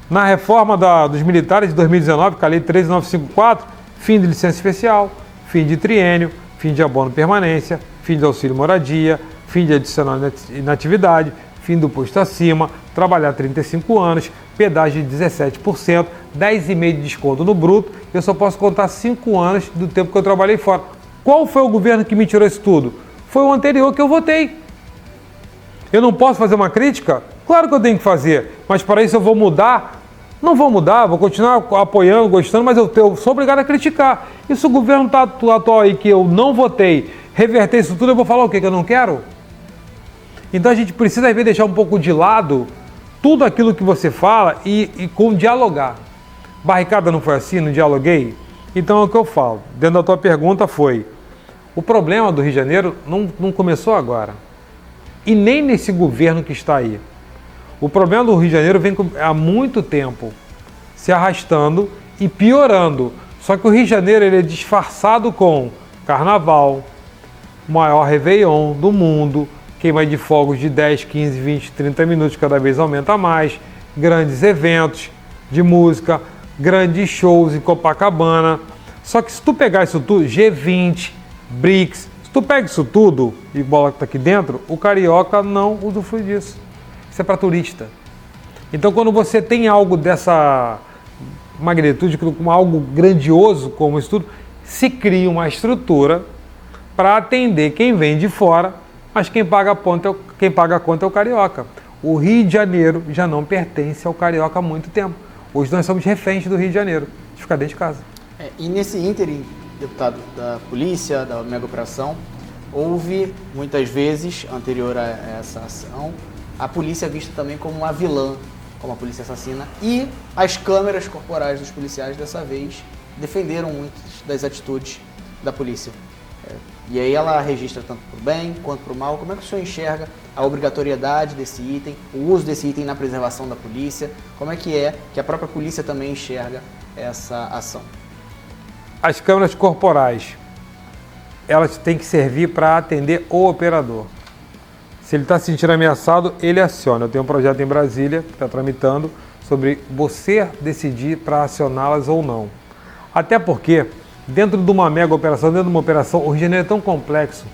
Na reforma dos militares de 2019, com a Lei 13954, fim de licença especial, fim de triênio, fim de abono permanência, fim de auxílio moradia, fim de adicional inatividade, fim do posto acima, trabalhar 35 anos, pedágio de 17%, 10,5% de desconto no bruto, eu só posso contar 5 anos do tempo que eu trabalhei fora. Qual foi o governo que me tirou isso tudo? foi o anterior que eu votei. Eu não posso fazer uma crítica? Claro que eu tenho que fazer, mas para isso eu vou mudar? Não vou mudar, vou continuar apoiando, gostando, mas eu sou obrigado a criticar. E se o governo atual aí que eu não votei, reverter isso tudo, eu vou falar o quê? Que eu não quero? Então a gente precisa, às vezes, deixar um pouco de lado tudo aquilo que você fala e com dialogar. Barricada não foi assim? Não dialoguei? Então é o que eu falo. Dentro da tua pergunta foi, o problema do Rio de Janeiro não começou agora. E nem nesse governo que está aí. O problema do Rio de Janeiro vem há muito tempo se arrastando e piorando. Só que o Rio de Janeiro ele é disfarçado com carnaval, o maior réveillon do mundo, queima de fogos de 10, 15, 20, 30 minutos, cada vez aumenta mais, grandes eventos de música, grandes shows em Copacabana. Só que se tu pegar isso tudo, G20, BRICS, se tu pega isso tudo e bola que tá aqui dentro, o carioca não usufrui disso. Isso é para turista. Então quando você tem algo dessa magnitude, com algo grandioso como isso tudo, se cria uma estrutura para atender quem vem de fora, mas quem paga a conta é o carioca. O Rio de Janeiro já não pertence ao carioca há muito tempo. Hoje nós somos reféns do Rio de Janeiro, de ficar dentro de casa. E nesse ínterim, deputado, da polícia, da mega operação, houve muitas vezes, anterior a essa ação, a polícia vista também como uma vilã, como a polícia assassina, e as câmeras corporais dos policiais dessa vez defenderam muitas das atitudes da polícia. E aí ela registra tanto para o bem quanto para o mal. Como é que o senhor enxerga a obrigatoriedade desse item, o uso desse item na preservação da polícia? Como é que a própria polícia também enxerga essa ação? As câmeras corporais, elas têm que servir para atender o operador. Se ele está se sentindo ameaçado, ele aciona. Eu tenho um projeto em Brasília, que está tramitando, sobre você decidir para acioná-las ou não. Até porque, dentro de uma mega operação, dentro de uma operação, o Rio de Janeiro é tão complexo,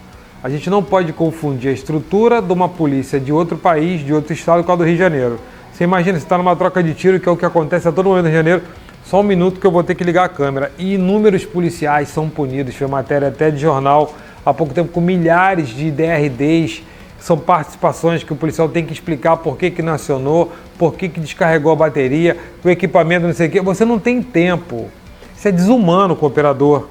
a gente não pode confundir a estrutura de uma polícia de outro país, de outro estado, com a do Rio de Janeiro. Você imagina, você está numa troca de tiro, que é o que acontece a todo momento no Rio de Janeiro, só um minuto que eu vou ter que ligar a câmera. E inúmeros policiais são punidos, foi matéria até de jornal, há pouco tempo, com milhares de DRDs, são participações que o policial tem que explicar por que não acionou, por que descarregou a bateria, o equipamento, não sei o quê. Você não tem tempo. Isso é desumano com o operador.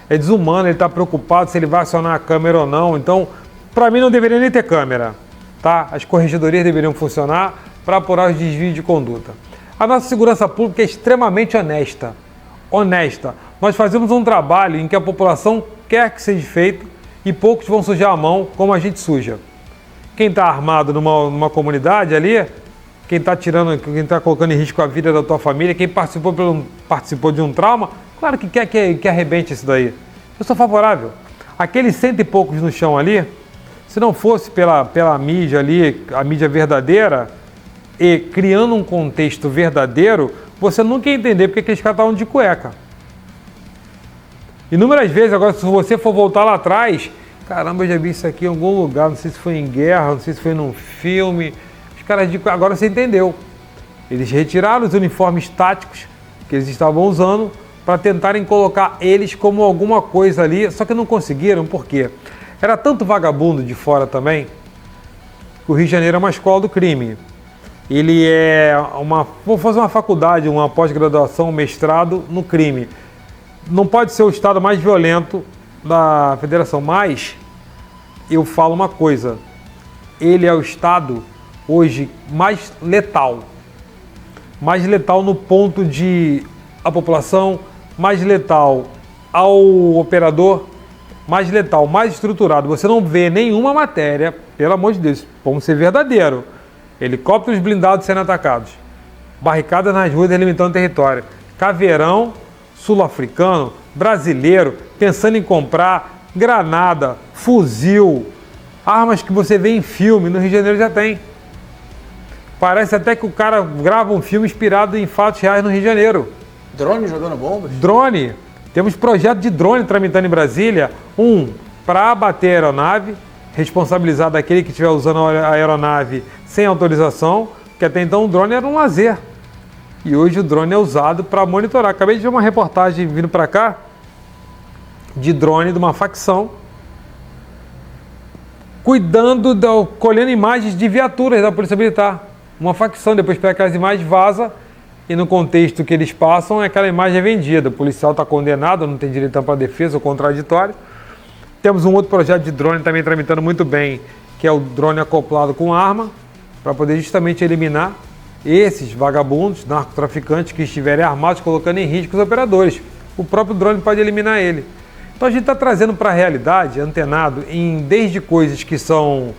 É desumano, ele está preocupado se ele vai acionar a câmera ou não. Então, para mim, não deveria nem ter câmera. Tá? As corregedorias deveriam funcionar para apurar os desvios de conduta. A nossa segurança pública é extremamente honesta. Honesta. Nós fazemos um trabalho em que a população quer que seja feito e poucos vão sujar a mão como a gente suja. Quem está armado numa comunidade ali, quem está colocando em risco a vida da tua família, quem participou de um trauma, claro que quer que arrebente isso daí. Eu sou favorável. Aqueles 100 e poucos no chão ali, se não fosse pela mídia ali, a mídia verdadeira, e criando um contexto verdadeiro, você nunca ia entender porque aqueles caras estavam de cueca. Inúmeras vezes, agora se você for voltar lá atrás, caramba, eu já vi isso aqui em algum lugar, não sei se foi em guerra, não sei se foi num filme. Os caras agora você entendeu. Eles retiraram os uniformes táticos que eles estavam usando para tentarem colocar eles como alguma coisa ali, só que não conseguiram, por quê? Era tanto vagabundo de fora também, que o Rio de Janeiro é uma escola do crime. Ele é vou fazer uma faculdade, uma pós-graduação, um mestrado no crime. Não pode ser o estado mais violento da federação, mas eu falo uma coisa, ele é o estado hoje mais letal no ponto de a população, mais letal ao operador, mais letal, mais estruturado. Você não vê nenhuma matéria, pelo amor de Deus, vamos ser verdadeiro, helicópteros blindados sendo atacados, barricadas nas ruas delimitando território, caveirão sul-africano, brasileiro, pensando em comprar granada, fuzil, armas que você vê em filme, no Rio de Janeiro já tem. Parece até que o cara grava um filme inspirado em fatos reais no Rio de Janeiro. Drone jogando bombas? Drone. Temos projeto de drone tramitando em Brasília, para abater a aeronave, responsabilizar daquele que estiver usando a aeronave sem autorização, que até então o drone era um lazer. E hoje o drone é usado para monitorar. Acabei de ver uma reportagem vindo para cá de drone de uma facção cuidando, colhendo imagens de viaturas da Polícia Militar. Uma facção, depois pega aquelas imagens, vaza, e no contexto que eles passam, aquela imagem é vendida. O policial está condenado, não tem direito à defesa ou contraditório. Temos um outro projeto de drone também tramitando muito bem, que é o drone acoplado com arma, para poder justamente eliminar esses vagabundos, narcotraficantes que estiverem armados, colocando em risco os operadores. O próprio drone pode eliminar ele. Então a gente está trazendo para a realidade, antenado, desde coisas que são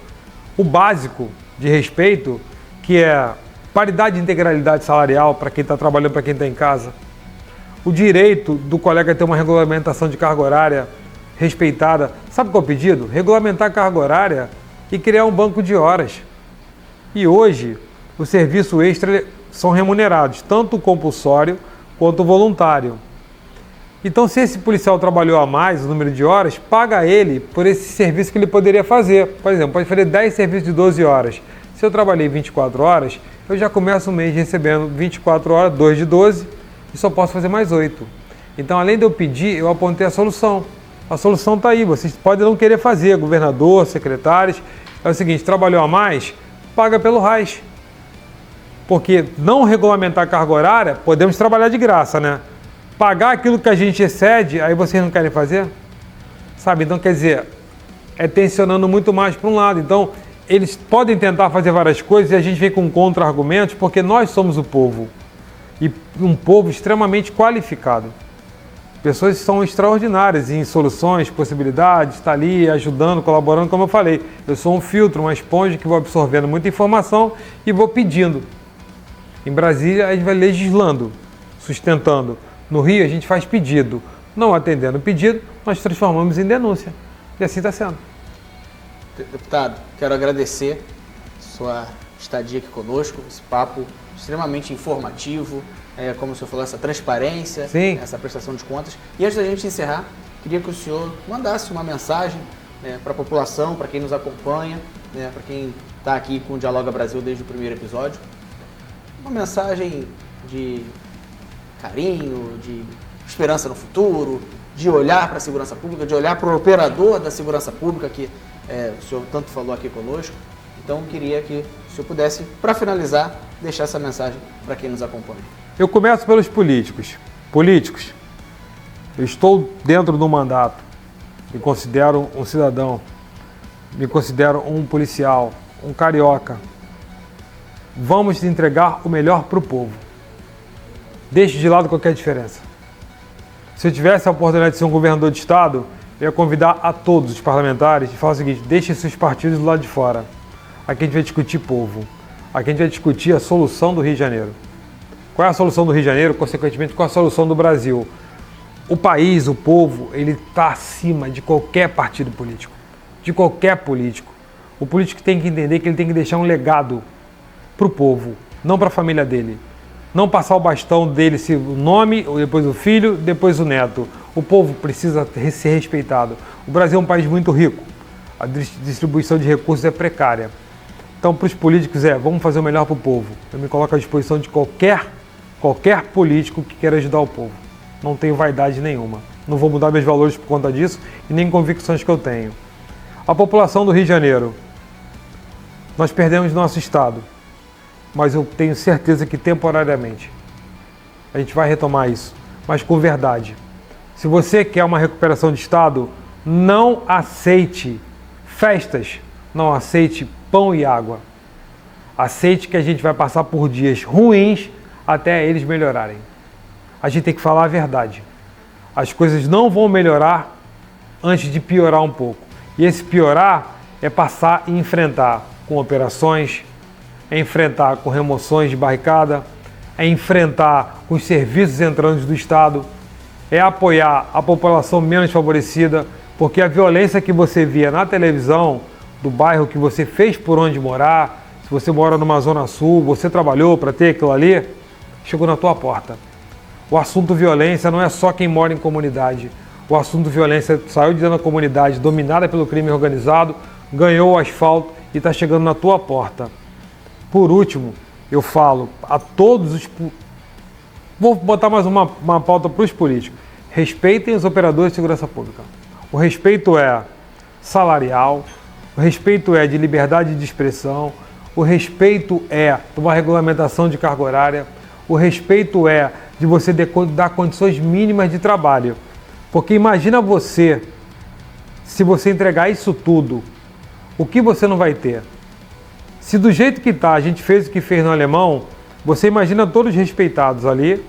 o básico de respeito, que é paridade e integralidade salarial para quem está trabalhando, para quem está em casa. O direito do colega ter uma regulamentação de carga horária respeitada. Sabe qual é o pedido? Regulamentar a carga horária e criar um banco de horas. E hoje, o serviço extra são remunerados, tanto o compulsório quanto o voluntário. Então, se esse policial trabalhou a mais o número de horas, paga ele por esse serviço que ele poderia fazer. Por exemplo, pode fazer 10 serviços de 12 horas. Se eu trabalhei 24 horas, eu já começo o mês recebendo 24 horas, 2 de 12, e só posso fazer mais 8. Então, além de eu pedir, eu apontei a solução. A solução está aí, vocês podem não querer fazer, governador, secretários. É o seguinte, trabalhou a mais, paga pelo RAIS. Porque não regulamentar a carga horária, podemos trabalhar de graça, né? Pagar aquilo que a gente excede, aí vocês não querem fazer? Sabe, então quer dizer, é tensionando muito mais para um lado. Então, eles podem tentar fazer várias coisas e a gente vem com contra-argumentos porque nós somos o povo. E um povo extremamente qualificado. Pessoas que são extraordinárias em soluções, possibilidades, está ali ajudando, colaborando, como eu falei. Eu sou um filtro, uma esponja que vou absorvendo muita informação e vou pedindo. Em Brasília, a gente vai legislando, sustentando. No Rio, a gente faz pedido. Não atendendo o pedido, nós transformamos em denúncia. E assim está sendo. Deputado, quero agradecer sua estadia aqui conosco, esse papo extremamente informativo, como o senhor falou, essa transparência, sim, essa prestação de contas. E antes da gente encerrar, queria que o senhor mandasse uma mensagem para a população, para quem nos acompanha, para quem está aqui com o Dialoga Brasil desde o primeiro episódio. Uma mensagem de carinho, de esperança no futuro, de olhar para a segurança pública, de olhar para o operador da segurança pública, que o senhor tanto falou aqui conosco. Então, queria que o senhor pudesse, para finalizar, deixar essa mensagem para quem nos acompanha. Eu começo pelos políticos. Políticos, eu estou dentro do mandato, me considero um cidadão, me considero um policial, um carioca. Vamos entregar o melhor para o povo. Deixe de lado qualquer diferença. Se eu tivesse a oportunidade de ser um governador de estado, eu ia convidar a todos os parlamentares e falar o seguinte: deixem seus partidos do lado de fora. Aqui a gente vai discutir povo. Aqui a gente vai discutir a solução do Rio de Janeiro. Qual é a solução do Rio de Janeiro? Consequentemente, qual é a solução do Brasil? O país, o povo, ele está acima de qualquer partido político. De qualquer político. O político tem que entender que ele tem que deixar um legado para o povo, não para a família dele. Não passar o bastão dele, se o nome, depois o filho, depois o neto. O povo precisa ser respeitado. O Brasil é um país muito rico. A distribuição de recursos é precária. Então, para os políticos, vamos fazer o melhor para o povo. Eu me coloco à disposição de qualquer político que queira ajudar o povo. Não tenho vaidade nenhuma. Não vou mudar meus valores por conta disso e nem convicções que eu tenho. A população do Rio de Janeiro. Nós perdemos nosso estado, mas eu tenho certeza que temporariamente a gente vai retomar isso, mas com verdade. Se você quer uma recuperação de estado, não aceite festas, não aceite pão e água. Aceite que a gente vai passar por dias ruins até eles melhorarem. A gente tem que falar a verdade. As coisas não vão melhorar antes de piorar um pouco. E esse piorar é passar e enfrentar com operações, é enfrentar com remoções de barricada, é enfrentar com os serviços entrantes do Estado, é apoiar a população menos favorecida, porque a violência que você via na televisão, do bairro que você fez por onde morar, se você mora numa zona sul, você trabalhou para ter aquilo ali, chegou na tua porta. O assunto violência não é só quem mora em comunidade. O assunto violência saiu de dentro da comunidade, dominada pelo crime organizado, ganhou o asfalto e está chegando na tua porta. Por último, eu falo a todos os... Vou botar mais uma pauta para os políticos. Respeitem os operadores de segurança pública. O respeito é salarial, O respeito é de liberdade de expressão, o respeito é de uma regulamentação de carga horária, o respeito é de você dar condições mínimas de trabalho. Porque imagina você, se você entregar isso tudo, o que você não vai ter? Se do jeito que está, a gente fez o que fez no Alemão, você imagina todos respeitados ali,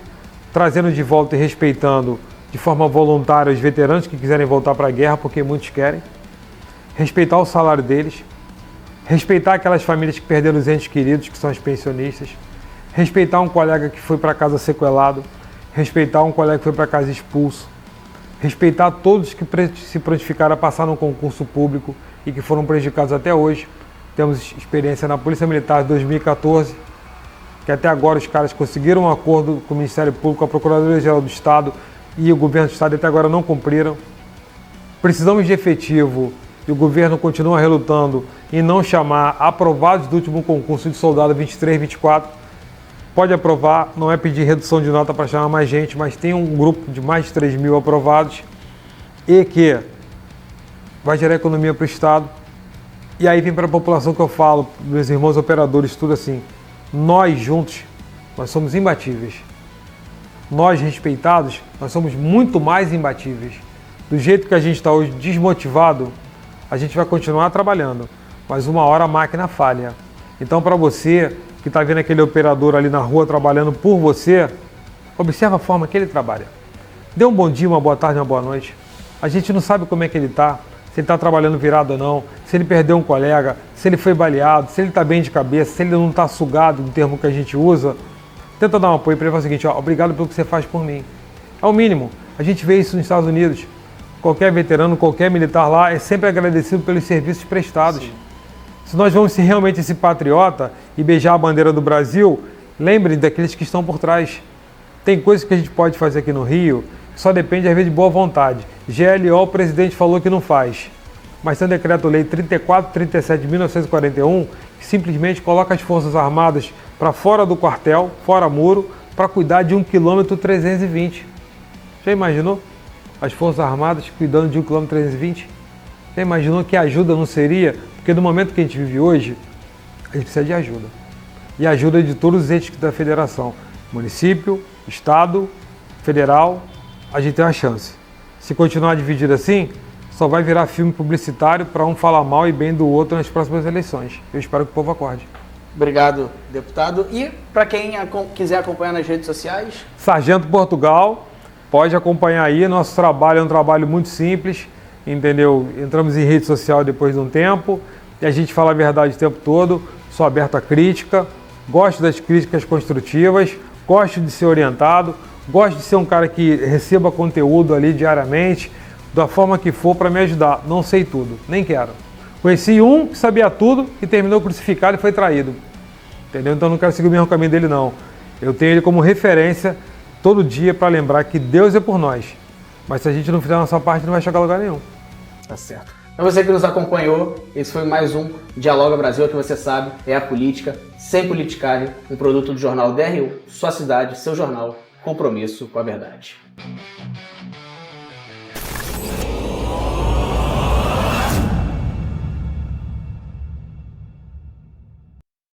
trazendo de volta e respeitando de forma voluntária os veteranos que quiserem voltar para a guerra, porque muitos querem, respeitar o salário deles, respeitar aquelas famílias que perderam os entes queridos, que são os pensionistas, respeitar um colega que foi para casa sequelado, respeitar um colega que foi para casa expulso, respeitar todos que se prontificaram a passar no concurso público e que foram prejudicados até hoje. Temos experiência na Polícia Militar de 2014, que até agora os caras conseguiram um acordo com o Ministério Público, a Procuradoria-Geral do Estado e o Governo do Estado e até agora não cumpriram. Precisamos de efetivo e o governo continua relutando em não chamar aprovados do último concurso de soldado 23, 24. Pode aprovar, não é pedir redução de nota para chamar mais gente, mas tem um grupo de mais de 3 mil aprovados e que vai gerar economia para o Estado. E aí vem para a população que eu falo, meus irmãos operadores, tudo assim, nós juntos, nós somos imbatíveis. Nós respeitados, nós somos muito mais imbatíveis. Do jeito que a gente está hoje desmotivado, a gente vai continuar trabalhando, mas uma hora a máquina falha. Então para você que está vendo aquele operador ali na rua trabalhando por você, observa a forma que ele trabalha. Dê um bom dia, uma boa tarde, uma boa noite. A gente não sabe como é que ele está, se ele está trabalhando virado ou não, se ele perdeu um colega, se ele foi baleado, se ele está bem de cabeça, se ele não está sugado, no termo que a gente usa. Tenta dar um apoio para ele e falar o seguinte, ó, obrigado pelo que você faz por mim. É o mínimo. A gente vê isso nos Estados Unidos. Qualquer veterano, qualquer militar lá é sempre agradecido pelos serviços prestados. Sim. Se nós vamos ser realmente esse patriota e beijar a bandeira do Brasil, lembrem daqueles que estão por trás. Tem coisas que a gente pode fazer aqui no Rio, que só depende às vezes de boa vontade. GLO, o presidente falou que não faz. Mas tem um decreto-lei 3437 de 1941 que simplesmente coloca as Forças Armadas para fora do quartel, fora muro, para cuidar de 1,320 km. Já imaginou? As Forças Armadas cuidando de 1,320 km? Já imaginou que ajuda não seria? Porque no momento que a gente vive hoje, a gente precisa de ajuda. E ajuda de todos os entes da federação. Município, Estado, Federal, a gente tem uma chance. Se continuar dividido assim, só vai virar filme publicitário para um falar mal e bem do outro nas próximas eleições. Eu espero que o povo acorde. Obrigado, deputado. E para quem quiser acompanhar nas redes sociais? Sargento Portugal, pode acompanhar aí. Nosso trabalho é um trabalho muito simples, entendeu? Entramos em rede social depois de um tempo e a gente fala a verdade o tempo todo. Sou aberto à crítica, gosto das críticas construtivas, gosto de ser orientado, gosto de ser um cara que receba conteúdo ali diariamente, da forma que for para me ajudar. Não sei tudo, nem quero. Conheci um que sabia tudo e terminou crucificado e foi traído. Entendeu? Então não quero seguir o mesmo caminho dele, não. Eu tenho ele como referência todo dia para lembrar que Deus é por nós. Mas se a gente não fizer a nossa parte, não vai chegar a lugar nenhum. Tá certo. Para você que nos acompanhou, esse foi mais um Dialoga Brasil, que você sabe, é a política, sem politicagem, um produto do jornal DRU, sua cidade, seu jornal, compromisso com a verdade.